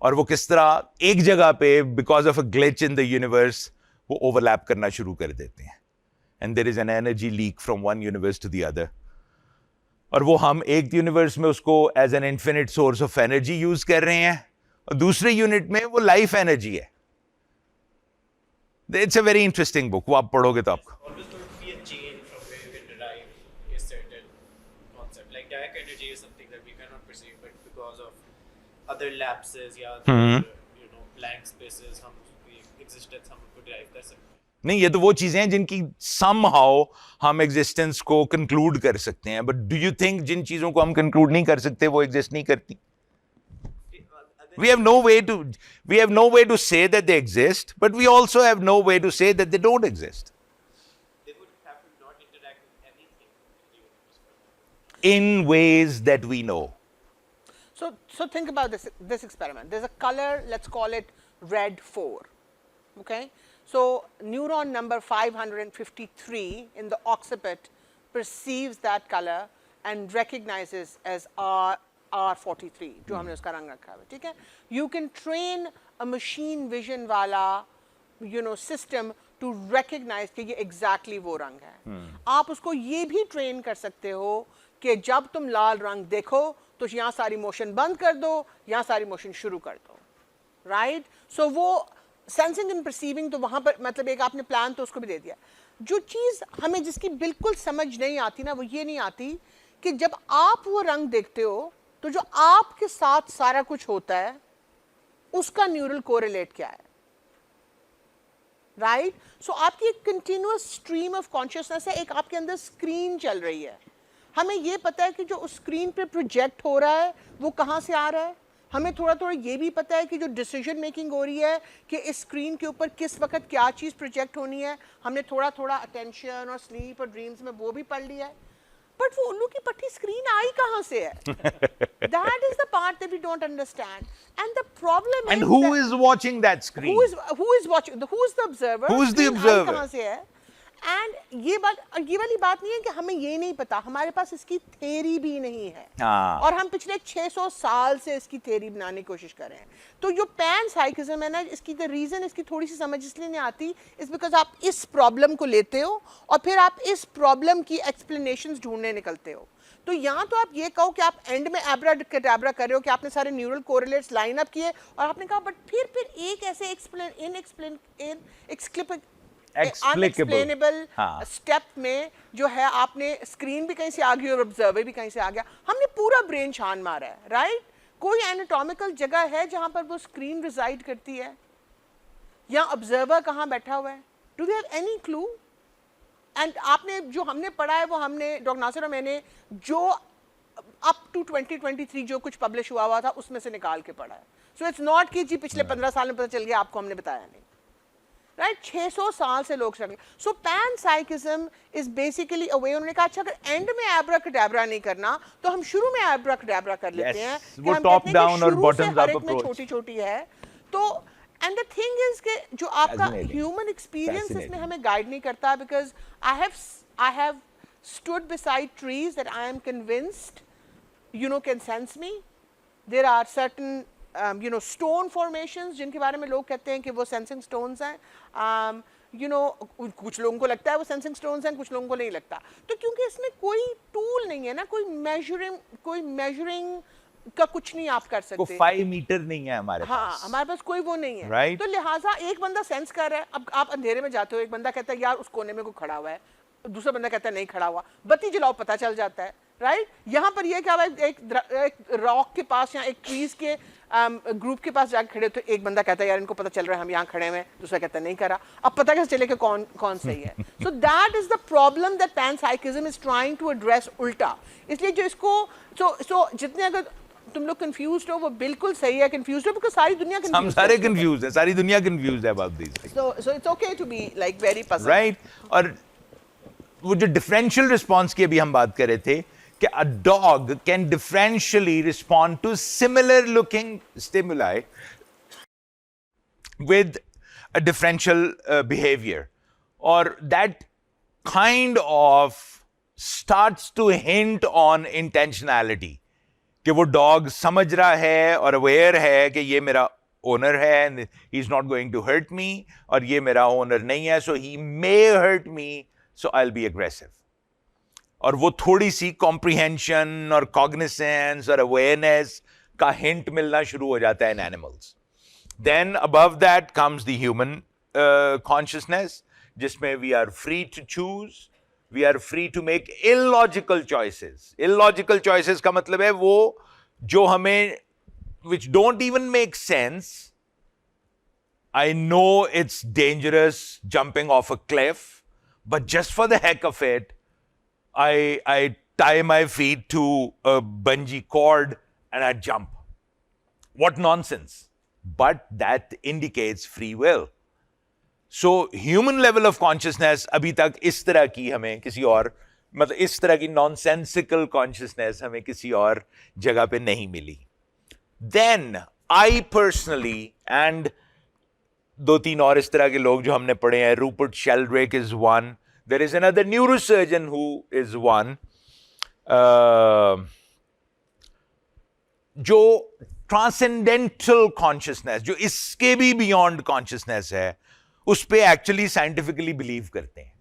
और वो किस तरह एक जगह पे because of a glitch in the universe वो overlap करना शुरू कर देते हैं. And there is an energy leak from one universe to the other. और वो हम एक यूनिवर्स में उसको as an infinite source of energy use कर रहे हैं और दूसरे यूनिट में वो लाइफ एनर्जी है. It's a very interesting book. वो आप पढ़ोगे तो आपको Always going to be a chain from where you can derive a certain concept. Like dark energy is something that we cannot perceive, but because of other lapses, blank spaces, हम उसकी existence हम उसको derive कर सकते हैं. नहीं, ये तो वो चीजें हैं जिनकी somehow हम एग्जिस्टेंस को कंक्लूड कर सकते हैं. बट डू यू थिंक जिन चीजों को हम कंक्लूड नहीं कर सकते वो एग्जिस्ट नहीं करती? We have no way to say that they exist, but we also have no way to say that they don't exist. They would have to not interact with anything in the universe. In ways that we know. So think about this experiment. There's a color, let's call it red 4. Okay, so neuron number 553 in the occiput perceives that color and recognizes as R43 जो हमने उसका रंग रखा है, ठीक है. You can train a machine vision वाला system to recognize कि ये exactly वो रंग है. आप उसको ये भी train कर सकते हो कि जब तुम लाल रंग देखो तो यहाँ सारी मोशन बंद कर दो, यहाँ सारी मोशन शुरू कर दो, राइट. सो वो सेंसिंग एंड परसीविंग तो वहाँ पर मतलब एक आपने प्लान तो उसको भी दे दिया. जो चीज़ हमें जिसकी बिल्कुल समझ नहीं आती ना, वो ये नहीं आती कि जब आप वो रंग देखते हो तो जो आपके साथ सारा कुछ होता है उसका न्यूरल कोरिलेट क्या है, राइट. सो आपकी एक कंटिन्यूअस स्ट्रीम ऑफ कॉन्शियसनेस है, एक आपके अंदर स्क्रीन चल रही है. हमें ये पता है कि जो उस स्क्रीन पे प्रोजेक्ट हो रहा है वो कहाँ से आ रहा है. हमें थोड़ा थोड़ा ये भी पता है कि जो डिसीजन मेकिंग हो रही है कि इस स्क्रीन के ऊपर किस वक्त क्या चीज़ प्रोजेक्ट होनी है, हमने थोड़ा थोड़ा अटेंशन और स्लीप और ड्रीम्स में वो भी पढ़ लिया है. बट वो उल्लू की पट्टी स्क्रीन आई कहाँ से है? That is the part that we don't understand. And the problem And is who that is watching that screen? who is watching? Who is the observer? Who is the Screen I observer? कहाँ से है? And ये वाली बात नहीं है कि हमें ये नहीं पता, हमारे पास इसकी थ्योरी भी नहीं है. हाँ. और हम पिछले 600 साल से इसकी थ्योरी बनाने की कोशिश कर रहे हैं. तो जो पैन साइकिज्म है ना, इसकी द रीजन इसकी थोड़ी सी समझ इसलिए नहीं आती इज बिकॉज आप इस प्रॉब्लम को लेते हो और फिर आप इस प्रॉब्लम की एक्सप्लेनेशंस ढूंढने निकलते हो. तो यहाँ तो आप ये कहो कि आप एंड में एब्रा कटाब्रा कर रहे हो कि आपने सारे न्यूरल कोरिलेट्स लाइन अप किए और आपने कहा बट फिर एक ऐसे अनएक्सप्लेनेबल स्टेप में जो है आपने स्क्रीन भी कहीं से आ गई और ऑब्जर्वर भी कहीं से आ गया. हमने पूरा ब्रेन छान मारा है, राइट. कोई एनाटॉमिकल जगह है जहां पर वो स्क्रीन रिजाइड करती है या ऑब्जर्वर कहाँ बैठा हुआ है? Do we have any clue? And आपने जो हमने पढ़ा है वो हमने डॉक्टर नासिर और मैंने जो अप टू 2023 जो कुछ पब्लिश हुआ था उसमें से निकाल के पढ़ा है. सो इट्स नॉट कि जी पिछले 15 साल में पता चल गया, आपको हमने बताया नहीं, राइट. 600 साल से लोग चल. सो पैन साइकिज्म इज बेसिकली अ वे. उन्होंने कहा अच्छा अगर एंड में एब्राकडाब्रा नहीं करना तो हम शुरू में एब्राकडाब्रा कर लेते हैं. वो टॉप डाउन और बॉटम्स अप अप्रोच छोटी छोटी है. तो एंड द थिंग इज कि जो आपका ह्यूमन एक्सपीरियंस इसमें हमें गाइड नहीं करता, because I have stood beside trees that I am convinced can sense me. There are certain stone formations जिनके बारे में लोग कहते हैं कि वो sensing stones हैं. कुछ लोगों को लगता है वो sensing stones हैं, कुछ लोगों को नहीं लगता. तो क्योंकि इसमें कोई टूल नहीं है ना, कोई measuring का कुछ नहीं आप कर सकते. 5 मीटर नहीं है हमारे पास. हाँ, हमारे पास कोई वो नहीं है, right? तो लिहाजा एक बंदा सेंस कर रहा है. अब आप अंधेरे में जाते हो, एक बंदा कहता है यार उस कोने में कोई खड़ा हुआ है, दूसरा बंदा कहता है नहीं खड़ा हुआ, बत्ती जलाओ पता चल जाता है, राइट. यहाँ पर ये क्या हुआ, एक रॉक के पास या एक ट्रीज के ग्रुप के पास जाकर खड़े तो एक बंदा कहता है यार इनको पता चल रहा है हम यहाँ खड़े हैं, दूसरा कहता है नहीं करा. अब पता कैसे चले कि कौन सही है? So that is the problem that panpsychism is trying to address उल्टा. इसलिए जो इसको सो जितने अगर तुम लोग कंफ्यूज्ड हो वो बिल्कुल सही है, कंफ्यूज्ड हो बिकॉज़ सारी दुनिया कंफ्यूज्ड है. हम सारे कंफ्यूज्ड हैं, सारी दुनिया कंफ्यूज्ड है about this things. So it's okay to be like very puzzled, right. और वो जो डिफरेंशियल रिस्पॉन्स की अभी हम बात कर रहे थे कि a dog can differentially respond to similar looking stimuli with a differential behaviour, और that kind of starts to hint on intentionality कि वो डॉग समझ रहा है और अवेयर है कि ये मेरा ओनर है and he is not going to hurt me, और ये मेरा ओनर नहीं है so he may hurt me, so I'll be aggressive. और वो थोड़ी सी comprehension और cognizance और awareness का hint मिलना शुरू हो जाता है in animals. Then above that comes the human consciousness, जिसमें we are free to choose, we are free to make illogical choices. Illogical choices का मतलब है वो जो हमें which don't even make sense. I know it's dangerous jumping off a cliff, but just for the heck of it, I tie my feet to a bungee cord and I jump. What nonsense. But that indicates free will. So human level of consciousness अभी तक इस तरह की हमें किसी और मतलब इस तरह की nonsensical consciousness हमें किसी और जगह पे नहीं मिली. Then I personally and दो तीन और इस तरह के लोग जो हमने पढ़े हैं. Rupert Sheldrake is one. There is another neurosurgeon who is one. जो ट्रांसेंडेंटल कॉन्शियसनेस, जो इसके भी बियॉन्ड कॉन्शियसनेस है, उस पे एक्चुअली साइंटिफिकली बिलीव करते हैं.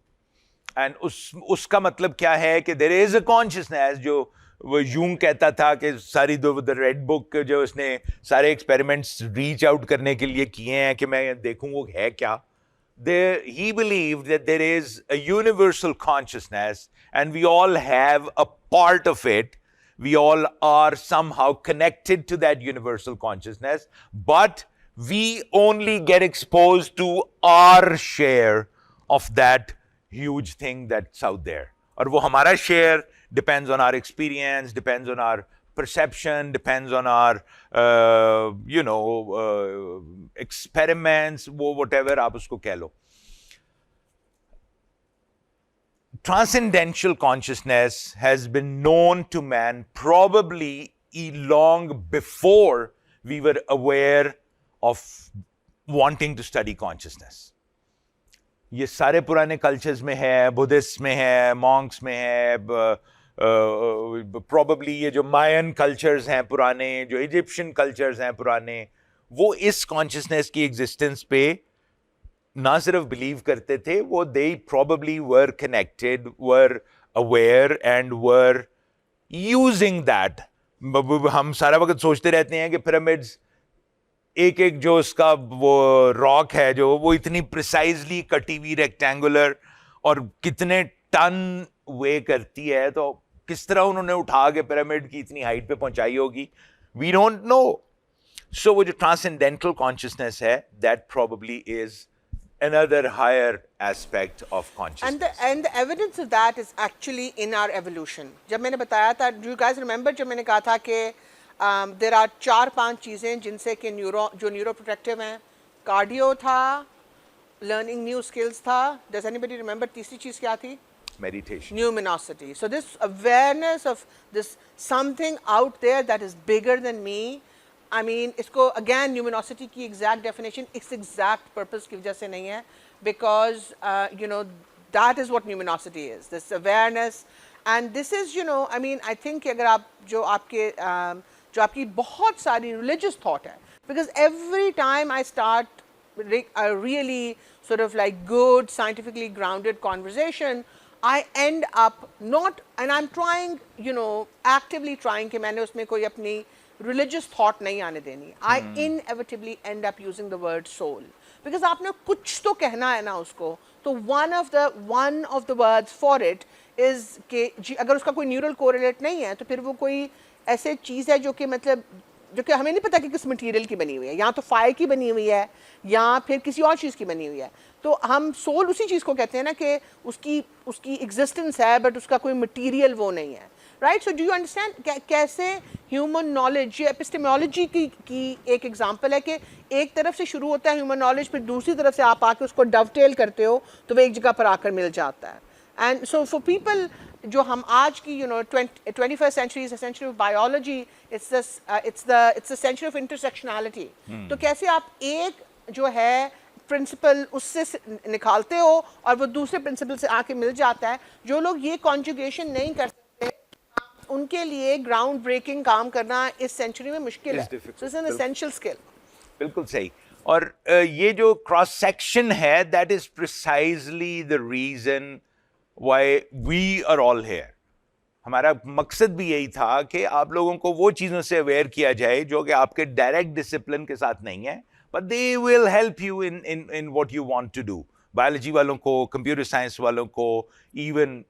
एंड उसका मतलब क्या है कि देयर इज अ कॉन्शियसनेस. जो वो यूं कहता था कि सारी द रेड बुक जो उसने सारे एक्सपेरिमेंट्स रीच आउट करने के लिए किए हैं कि मैं देखूं वो है क्या. He believed that there is a universal consciousness and we all have a part of it. We all are somehow connected to that universal consciousness, but we only get exposed to our share of that huge thing that's out there. और वो हमारा share depends on our experience, depends on our perception, depends on our experiments, वो whatever आप उसको कह लो. Transcendental consciousness has been known to man probably long before we were aware of wanting to study consciousness. ये सारे पुराने cultures में है, Buddhist में है, मॉन्क्स में है, probably ये जो मायन कल्चर्स हैं पुराने, जो इजिप्शियन कल्चर्स हैं पुराने, वो इस कॉन्शियसनेस की एग्जिस्टेंस पे ना सिर्फ बिलीव करते थे, वो they probably were connected, were aware and were using that. हम सारा वक्त सोचते रहते हैं कि पिरामिड्स एक एक जो उसका वो रॉक है जो वो इतनी प्रिसाइजली कटी हुई रेक्टेंगुलर और कितने टन वे करती है, तो किस तरह उन्होंने उठा के पिरामिड की इतनी हाइट पे पहुंचाई होगी. We don't know. सो वो जो ट्रांसेंडेंटल कॉन्शियसनेस है, that probably is another higher aspect of consciousness. And the evidence of that is actually in our evolution. जब मैंने बताया था, do you guys remember जब मैंने कहा था कि there are 4-5 चीज़ें जिनसे कि जो न्यूरोप्रोटेक्टिव हैं. कार्डियो था, learning new skills था. Does anybody remember तीसरी चीज़ क्या थी? Meditation. Numinosity. So this awareness of this something out there that is bigger than me. I mean, इसको again numinosity की exact definition इस exact purpose की वजह से नहीं है, because that is what numinosity is, this awareness. And this is I mean, I think अगर आप जो आपकी बहुत सारी religious thought है, because every time I start a really sort of like good scientifically grounded conversation, I end up not, and I'm trying actively trying कि मैंने उसमें कोई अपनी religious thought नहीं आने देनी. I inevitably end up using the word soul, because आपने कुछ तो कहना है ना उसको. तो one of the words for it is कि अगर उसका कोई neural correlate नहीं है, तो फिर वो कोई ऐसे चीज़ है जो कि मतलब जो कि हमें नहीं पता कि किस मटेरियल की बनी हुई है, या तो फायर की बनी हुई है या फिर किसी और चीज़ की बनी हुई है. तो हम सोल उसी चीज़ को कहते हैं ना कि उसकी एग्जिस्टेंस है, बट उसका कोई मटेरियल वो नहीं है. Right. So do you understand कैसे ह्यूमन नॉलेज, ये एपिस्टेमोलॉजी की एक एग्जांपल है कि एक तरफ से शुरू होता है ह्यूमन नॉलेज, फिर दूसरी तरफ से आप आके उसको डवटेल करते हो तो वो एक जगह पर आकर मिल जाता है. एंड सो फॉर पीपल जो हम आज की 21st century is a century of biology, it's the century of intersectionality. तो कैसे आप एक जो है प्रिंसिपल उससे निकालते हो और वो दूसरे प्रिंसिपल से आके मिल जाता है. जो लोग ये कॉन्जुगेशन नहीं कर सकते, उनके लिए ग्राउंड ब्रेकिंग काम करना इस सेंचुरी में मुश्किल है. So it's an essential skill. बिल्कुल सही. और ये जो क्रॉस सेक्शन है, that is precisely the reason why we are all here. हमारा मकसद भी यही था कि आप लोगों को वो चीज़ों से अवेयर किया जाए जो कि आपके डायरेक्ट डिसिप्लिन के साथ नहीं है, but they will help you in what you want to do. Biology वालों को, कंप्यूटर साइंस वालों को, इवन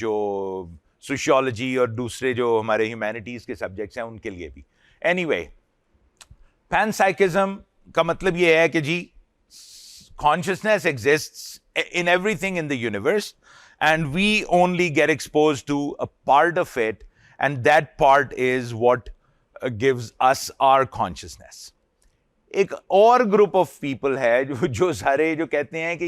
जो सोशियोलॉजी और दूसरे जो हमारे ह्यूमैनिटीज़ के सब्जेक्ट्स हैं उनके लिए भी. एनीवे, पैनसाइकिज्म का मतलब ये है कि जी consciousness exists in everything in the universe and we only get exposed to a part of it, and that part is what gives us our consciousness. एक और ग्रुप ऑफ पीपल है जो सारे जो कहते हैं कि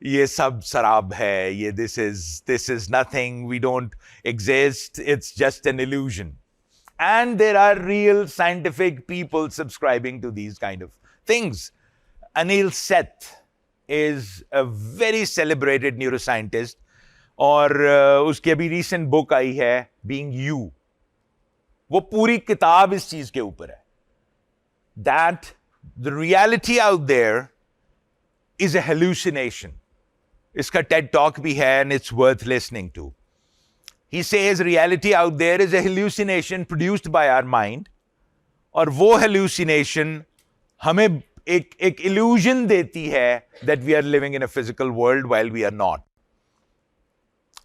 ये सब शराब है, ये this is nothing, we don't exist, it's just an illusion. And there are real scientific people subscribing to these kind of things. Anil Seth is a very celebrated neuroscientist, और उसकी अभी recent book आई है Being You. वो पूरी किताब इस चीज के ऊपर है, that the reality out there is a hallucination. इसका TED talk भी है and it's worth listening to. He says reality out there is a hallucination produced by our mind, और वो hallucination हमें एक illusion देती है that we are living in a physical world while we are not.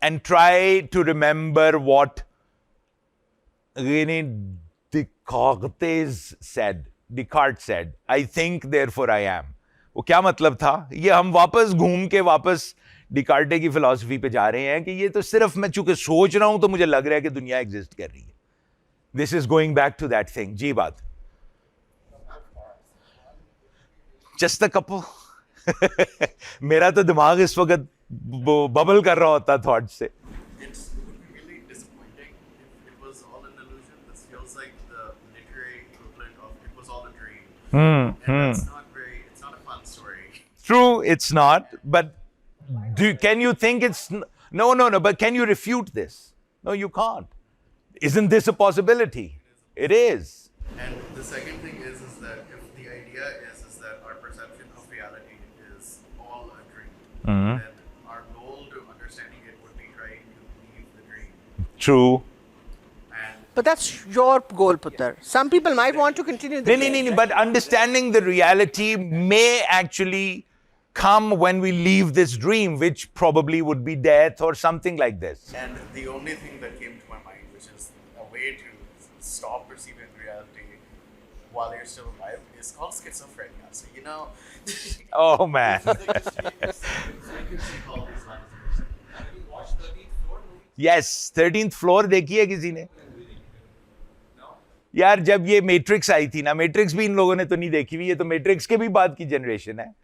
And try to remember what René Descartes said, I think therefore I am. वो क्या मतलब था? ये हम वापस घूम के वापस डिकार्टे की फिलॉसफी पे जा रहे हैं कि ये तो सिर्फ मैं चूंकि सोच रहा हूं तो मुझे लग रहा है कि दुनिया एग्जिस्ट कर रही है. This is going back to that thing. जी बात. Just a couple. मेरा तो दिमाग इस वक्त बबल कर रहा होता थॉट से. It would be really disappointing if it was all an illusion. This feels like the literary equivalent of it was all a dream. And that's not very, it's not a fun story. True, it's not. But can you think it's no? But can you refute this? No, you can't. Isn't this a possibility? It is. And the second thing is that if the idea is that our perception of reality is all a dream, then our goal to understanding it would be trying to believe the dream. True. And But that's your goal, Putter. Some people might want to continue the No. But understanding the reality may actually come when we leave this dream, which probably would be death or something like this. And the only thing that came to my mind, which is a way to stop perceiving reality while you're still alive, is called schizophrenia. So, you know, Oh man. Yes, 13th floor देखी है किसी ने? यार जब ये matrix आई थी ना, matrix भी इन लोगों ने तो नहीं देखी हुई है, तो मैट्रिक्स के भी बाद की जनरेशन है.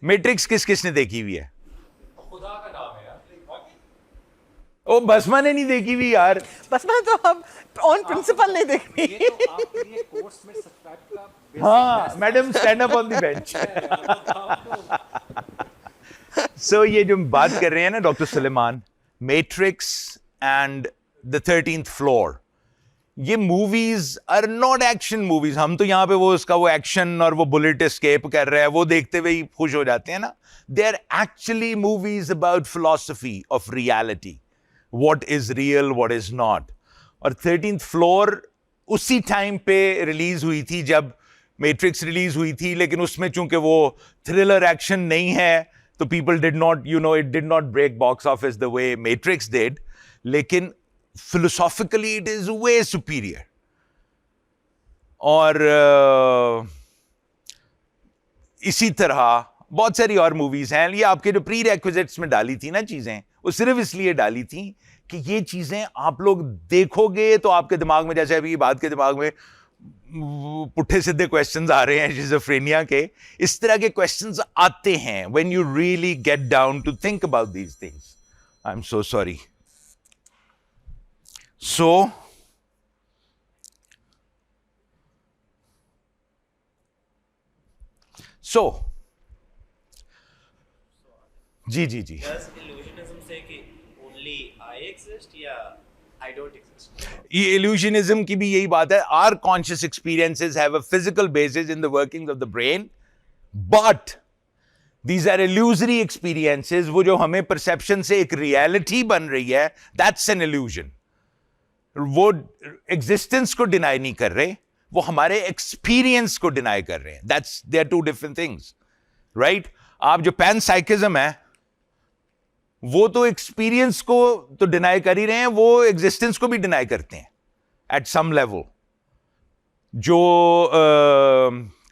मैट्रिक्स किसने देखी हुई है? खुदा का नाम है यार. ओ बसमा ने नहीं देखी हुई यार. बस मैं तो अब ऑन प्रिंसिपल नहीं देखनी. ये तो आपके लिए कोर्स में सब्सक्राइब का हाँ madam stand up on the bench. So ये जो बात कर रहे हैं ना doctor Suleman, Matrix and the 13th floor, ये movies are not action movies. हम तो यहाँ पे वो उसका वो एक्शन और वो बुलेट एस्केप कर रहे हैं, वो देखते हुए ही खुश हो जाते हैं ना. They are actually movies about philosophy of reality, what is real, what is not. और 13th फ्लोर उसी टाइम पे रिलीज हुई थी जब मैट्रिक्स रिलीज हुई थी, लेकिन उसमें चूंकि वो थ्रिलर एक्शन नहीं है तो people did not, you know, it did not break box office the way Matrix did. लेकिन philosophically it is way superior. और इसी तरह बहुत सारी और मूवीज हैं. ये आपके जो प्री रेक्विजिट्स में डाली थी ना चीजें, वो सिर्फ इसलिए डाली थी कि ये चीजें आप लोग देखोगे तो आपके दिमाग में, जैसे अभी बात के दिमाग में पुट्ठे सीधे क्वेश्चंस आ रहे हैं शिज़ोफ्रेनिया के, इस तरह के क्वेश्चंस आते हैं when you really get down to think about these things. I'm so sorry. So, ji. Does illusionism say कि only I exist या I don't exist? ये illusionism की भी यही बात है. Our conscious experiences have a physical basis in the workings of the brain, but these are illusory experiences. वो जो हमें perception से एक reality बन रही है, that's an illusion. वो एग्जिस्टेंस को डिनाई नहीं कर रहे, वो हमारे एक्सपीरियंस को डिनाई कर रहे हैं. That's they are two different things, right? आप जो पैनसाइकिज्म है वो तो एक्सपीरियंस को तो डिनाई कर ही रहे हैं, वो एग्जिस्टेंस को भी डिनाई करते हैं एट सम लेवल. जो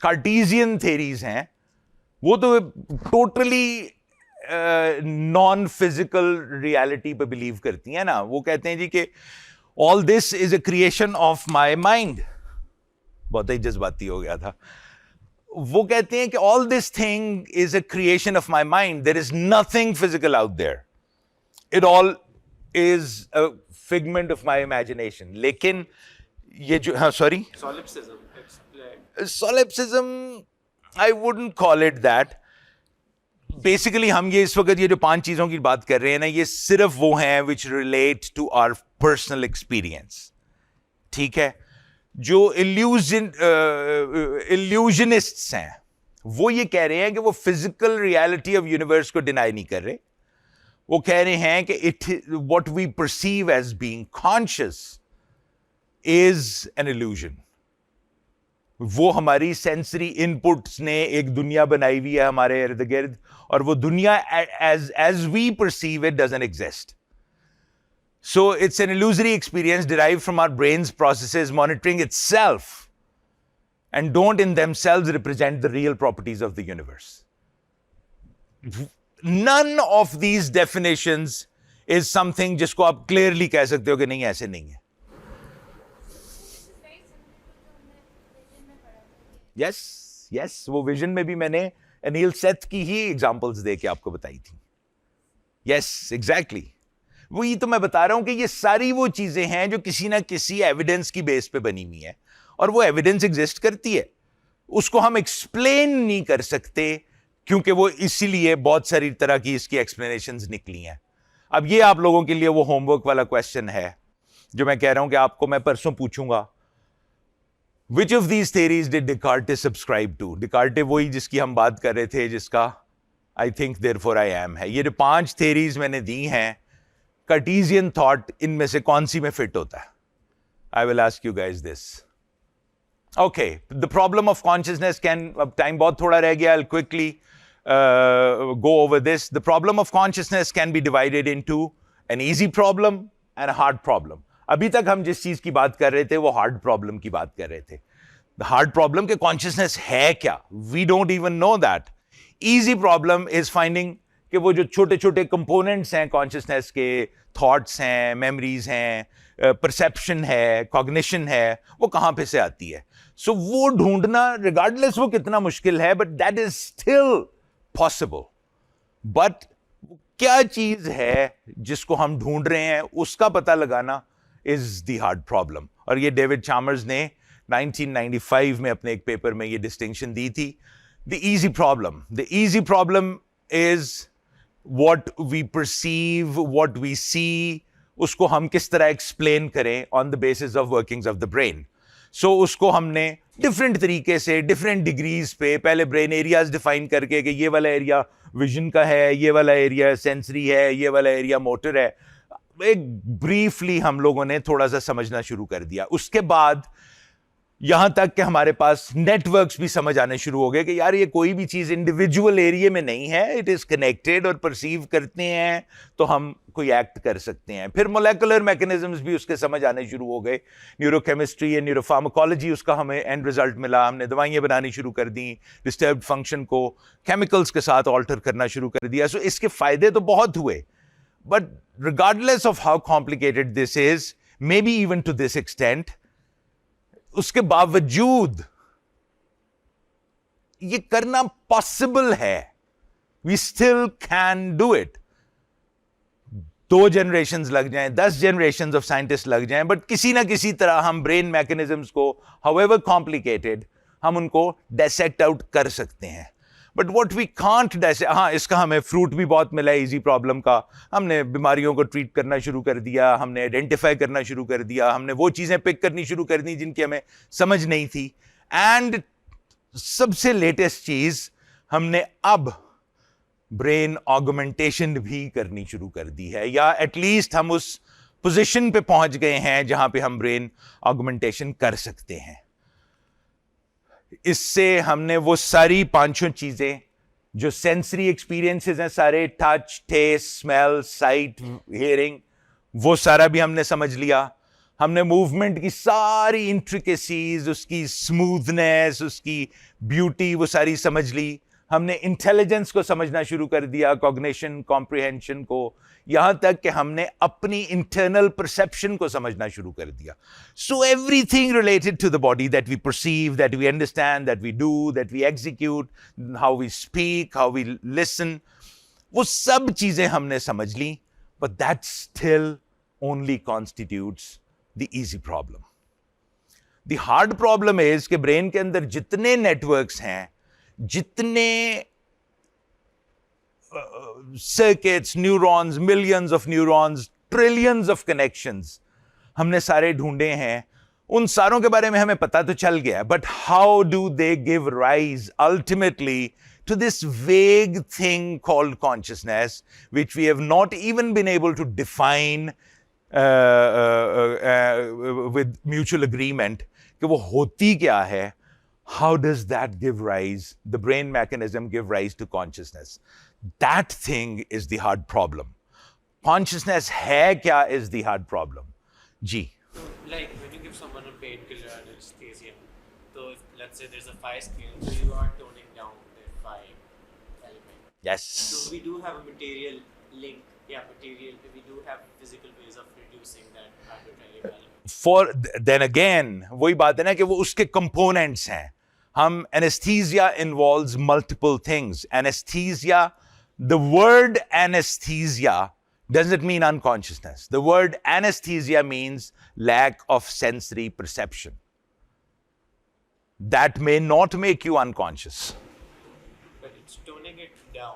कार्टेशियन थेरीज हैं वो तो टोटली नॉन फिजिकल रियलिटी पे बिलीव करती हैं ना. वो कहते हैं जी कि all this is a creation of my mind. बहुत ही जज्बाती हो गया था. वो कहते हैं कि all this thing is a creation of my mind. There is nothing physical out there. It all is a figment of my imagination. लेकिन ये जो, हाँ sorry, Solipsism. solipsism I wouldn't call it that. Basically हम ये इस वक्त ये जो 5 चीजों की बात कर रहे हैं ना, ये सिर्फ वो हैं which relate to our personal experience. ठीक है. जो इल्यूजनिस्ट्स हैं वो ये कह रहे हैं कि वो फिजिकल रियलिटी ऑफ यूनिवर्स को डिनाई नहीं कर रहे. वो कह रहे हैं कि it what we perceive as being conscious is an illusion. वो हमारी सेंसरी इनपुट्स ने एक दुनिया बनाई हुई है हमारे इर्द गिर्द, और वो दुनिया as we perceive it doesn't exist. So it's an illusory experience derived from our brain's processes monitoring itself and don't in themselves represent the real properties of the universe. None of these definitions is something जिसको आप clearly कह सकते हो कि नहीं ऐसे नहीं है. Yes, yes, वो vision में भी मैंने अनिल सेथ की ही examples दे के आपको बताई थी. Yes, exactly. वही तो मैं बता रहा हूं कि ये सारी वो चीजें हैं जो किसी ना किसी एविडेंस की बेस पे बनी हुई है, और वो एविडेंस एग्जिस्ट करती है. उसको हम एक्सप्लेन नहीं कर सकते क्योंकि वो इसीलिए बहुत सारी तरह की इसकी एक्सप्लेनेशंस निकली हैं. अब ये आप लोगों के लिए वो होमवर्क वाला क्वेश्चन है जो मैं कह रहा हूं कि आपको मैं परसों पूछूंगा. Which of these theories did Descartes subscribe to? Descartes वही जिसकी हम बात कर रहे थे, जिसका I think therefore I am है. ये जो 5 थेरीज मैंने दी हैं, कार्टेशियन थॉट इनमें से कौन सी में फिट होता है? I will ask you guys this. Okay, the problem of consciousness can, अब टाइम बहुत थोड़ा रह गया, I quickly go over this. The problem of consciousness can be divided into an easy problem and a hard problem. अभी तक हम जिस चीज की बात कर रहे थे वो हार्ड प्रॉब्लम की बात कर रहे थे. द हार्ड प्रॉब्लम के कॉन्शियसनेस है क्या? We don't even know that. Easy problem is finding कि वो जो छोटे छोटे कंपोनेंट्स हैं कॉन्शियसनेस के, थॉट्स हैं, मेमोरीज हैं, परसेप्शन है, कॉग्निशन है, वो कहां पे से आती है. सो वो ढूंढना, रिगार्डलेस वो कितना मुश्किल है, but that is still possible. But क्या चीज है जिसको हम ढूंढ रहे हैं, उसका पता लगाना इज द हार्ड प्रॉब्लम. और ये डेविड चामर्स ने 1995 में अपने एक पेपर में ये डिस्टिंक्शन दी थी. The easy problem is what we perceive, what we see, उसको हम किस तरह एक्सप्लेन करें on the basis of workings of the brain. So उसको हमने डिफरेंट तरीके से, डिफरेंट डिग्रीज पे पहले ब्रेन एरियाज डिफाइन करके कि ये वाला एरिया विजन का है, ये वाला एरिया सेंसरी है, ये वाला एरिया मोटर है, एक ब्रीफली हम लोगों ने थोड़ा सा समझना शुरू कर दिया. उसके बाद यहां तक कि हमारे पास नेटवर्क्स भी समझ आने शुरू हो गए कि यार ये कोई भी चीज इंडिविजुअल एरिया में नहीं है, इट इज कनेक्टेड, और परसीव करते हैं तो हम कोई एक्ट कर सकते हैं. फिर मोलेकुलर मैकेनिज्म्स भी उसके समझ आने शुरू हो गए. न्यूरोकेमिस्ट्री एंड न्यूरोफार्माकोलॉजी, उसका हमें एंड रिजल्ट मिला. हमने दवाइयां बनानी शुरू कर दी, डिस्टर्ब्ड फंक्शन को केमिकल्स के साथ ऑल्टर करना शुरू कर दिया. सो इसके फायदे तो बहुत हुए, but regardless of how complicated this is, may be even to this extent, उसके बावजूद ये करना पॉसिबल है. We still can do it. 2 generations लग जाएं, 10 जनरेशंस ऑफ साइंटिस्ट लग जाएं, बट किसी ना किसी तरह हम ब्रेन मैकेनिज्म्स को, हाउएवर कॉम्प्लिकेटेड, हम उनको डायसेक्ट आउट कर सकते हैं. But what we can't dissect, हाँ, इसका हमें फ्रूट भी बहुत मिला है इजी प्रॉब्लम का. हमने बीमारियों को ट्रीट करना शुरू कर दिया, हमने आइडेंटिफाई करना शुरू कर दिया, हमने वो चीजें पिक करनी शुरू कर दी जिनकी हमें समझ नहीं थी. एंड सबसे लेटेस्ट चीज, हमने अब ब्रेन ऑगमेंटेशन भी करनी शुरू कर दी है, या एटलीस्ट हम उस पोजीशन पे पहुंच गए हैं जहां पे हम ब्रेन ऑगमेंटेशन कर सकते हैं. इससे हमने वो सारी 5 चीजें जो सेंसरी एक्सपीरियंसेस हैं, सारे touch, taste, smell, sight, hearing, वो सारा भी हमने समझ लिया. हमने मूवमेंट की सारी इंट्रिकेसीज, उसकी स्मूथनेस, उसकी ब्यूटी, वो सारी समझ ली. हमने इंटेलिजेंस को समझना शुरू कर दिया, कॉग्निशन, कॉम्प्रिहेंशन को, यहां तक कि हमने अपनी इंटरनल परसेप्शन को समझना शुरू कर दिया. So everything related to the body that we perceive, that we understand, that we do, that we execute, how we speak, how we listen, वो सब चीजें हमने समझ ली. But that still only constitutes the easy problem. The hard problem is कि brain के अंदर जितने नेटवर्क्स हैं, जितने circuits, neurons, millions of neurons, trillions of connections हमने सारे ढूंढे हैं, उन सारों के बारे में हमें पता तो चल गया, but how do they give rise ultimately to this vague thing called consciousness, which we have not even been able to define with mutual agreement कि वो होती क्या है? How does that give rise, the brain mechanism give rise to consciousness? That thing is the hard problem. Consciousness hai kya is the hard problem. Ji. So, like when you give someone a painkiller and anesthesia, so if, let's say there's a 5 scale, so you are toning down the 5 element. Yes. So we do have a material link, material, we do have physical ways of reducing that arbitrary value. For then again, वही बात है ना कि वो उसके components हैं. हम anesthesia involves multiple things. Anesthesia, the word anesthesia doesn't mean unconsciousness. The word anesthesia means lack of sensory perception. That may not make you unconscious. But it's toning it down.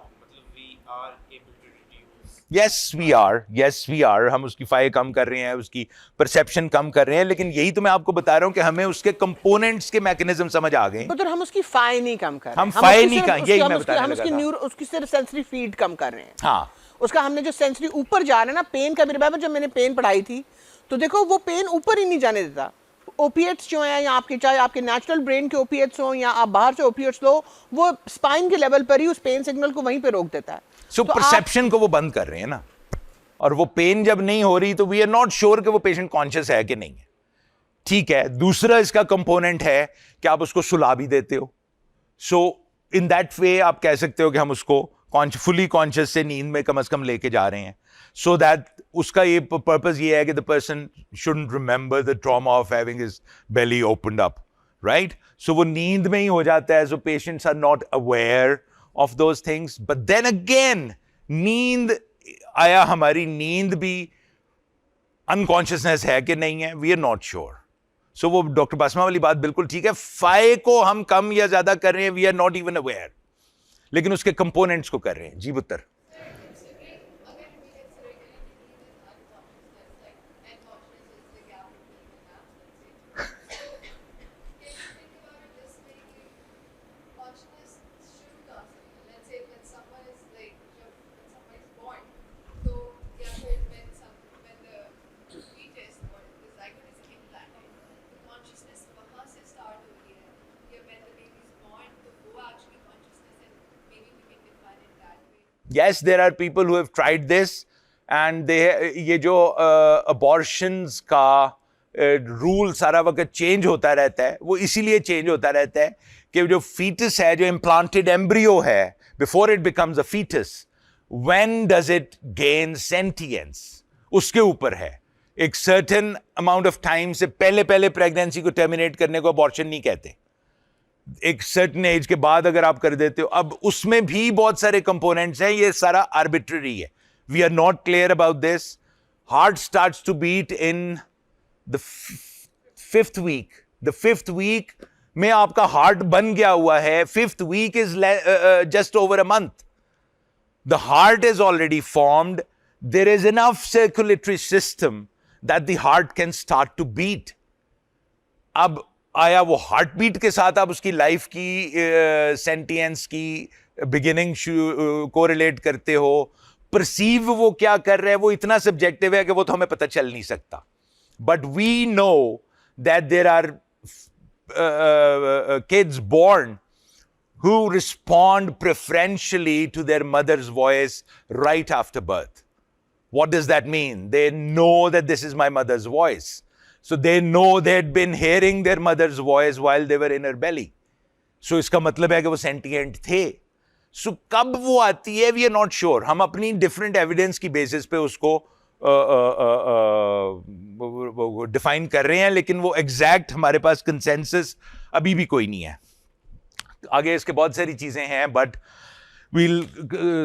We are able to reduce. Yes, we are. Yes, we are. हम उसकी phi कम कर रहे हैं, उसकी perception कम कर रहे हैं, लेकिन यही तो मैं आपको बता रहा हूं कि हमें उसके कंपोनेंट्स के मैकेनिज्म समझ आ गए. तो हम उसकी फाई नहीं कम कर रहे हैं. हम फाई नहीं कम, यही मैं बताने लगा था. हम उसकी सिर्फ सेंसरी फीड कम कर रहे हैं. हाँ. उसका हमने जो सेंसरी ऊपर जा रहा है ना, पेन का मेरे बाबा जब मैंने पेन पढ़ाई थी, तो देखो वो पेन ऊपर ही नहीं जाने देता. ओपिएट्स जो हैं, या आपके चाहे आपके नेचुरल ब्रेन के ओपिएट्स हो या आप बाहर से ओपिएट्स लो, वो स्पाइन के लेवल पर ही उस पेन सिग्नल को वहीं पे रोक देता है. सो परसेप्शन को वो बंद कर रहे हैं ना, और वो पेन जब नहीं हो रही तो वी आर नॉट श्योर कि वो पेशेंट कॉन्शियस है कि नहीं है. ठीक है. दूसरा इसका कंपोनेंट है कि आप उसको सुला भी देते हो. सो इन दैट वे आप कह सकते हो कि हम उसको फुली कॉन्शियस से नींद में कम से कम लेके जा रहे हैं, सो दैट उसका ये पर्पस ये है कि the person shouldn't remember the trauma of having his belly opened up, right? So वो नींद में ही हो जाता है. So patients are not aware of those things. But then again, नींद आया, हमारी नींद भी अनकॉन्शियसनेस है कि नहीं है, वी आर नॉट श्योर. सो वो डॉक्टर बासमा वाली बात बिल्कुल ठीक है. फाई को हम कम या ज्यादा कर रहे हैं, we are not even aware, लेकिन उसके कंपोनेंट्स को कर रहे हैं. जी पुत्र. Yes, there are people who have tried this, and ये जो abortions का रूल सारा वक्त चेंज होता रहता है, वो इसीलिए चेंज होता रहता है कि जो फीटस है, जो इम्प्लांटेड एम्ब्रियो है, before it becomes a foetus, when does it gain sentience, उसके ऊपर है. एक सर्टेन अमाउंट ऑफ टाइम से पहले प्रेगनेंसी को टर्मिनेट करने को अबॉर्शन नहीं कहते. एक सर्टेन एज के बाद अगर आप कर देते हो, अब उसमें भी बहुत सारे कंपोनेंट्स हैं, ये सारा आर्बिट्ररी है. We are not clear about this. Heart starts to beat in the 5th week. The 5th week में आपका हार्ट बन गया हुआ है. 5th week is just over a month. The heart is already formed. There is enough circulatory system that the heart can start to beat. अब आया वो heart beat के साथ आप उसकी लाइफ की सेंटियंस की बिगिनिंग कोरिलेट करते हो. परसीव वो क्या कर रहे हैं, वो इतना सब्जेक्टिव है कि वो तो हमें पता चल नहीं सकता. But we know that there are kids born who respond preferentially to their mother's voice right after birth. What does that mean? They know that this is my mother's voice. So they know they had been hearing their mother's voice while they were in her belly. So इसका मतलब है कि वो sentient थे. So कब वो आती है, we are not sure. हम अपनी different evidence की basis पे उसको डिफाइन कर रहे हैं, लेकिन वो एग्जैक्ट हमारे पास कंसेंसस अभी भी कोई नहीं है. आगे इसके बहुत सारी चीजें हैं, बट वील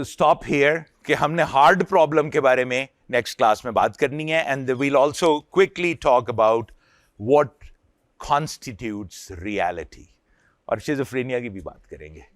स्टॉप हियर कि हमने हार्ड प्रॉब्लम के बारे में नेक्स्ट क्लास में बात करनी है. And we'll also quickly talk about what constitutes reality, और शिज़ोफ्रेनिया की भी बात करेंगे.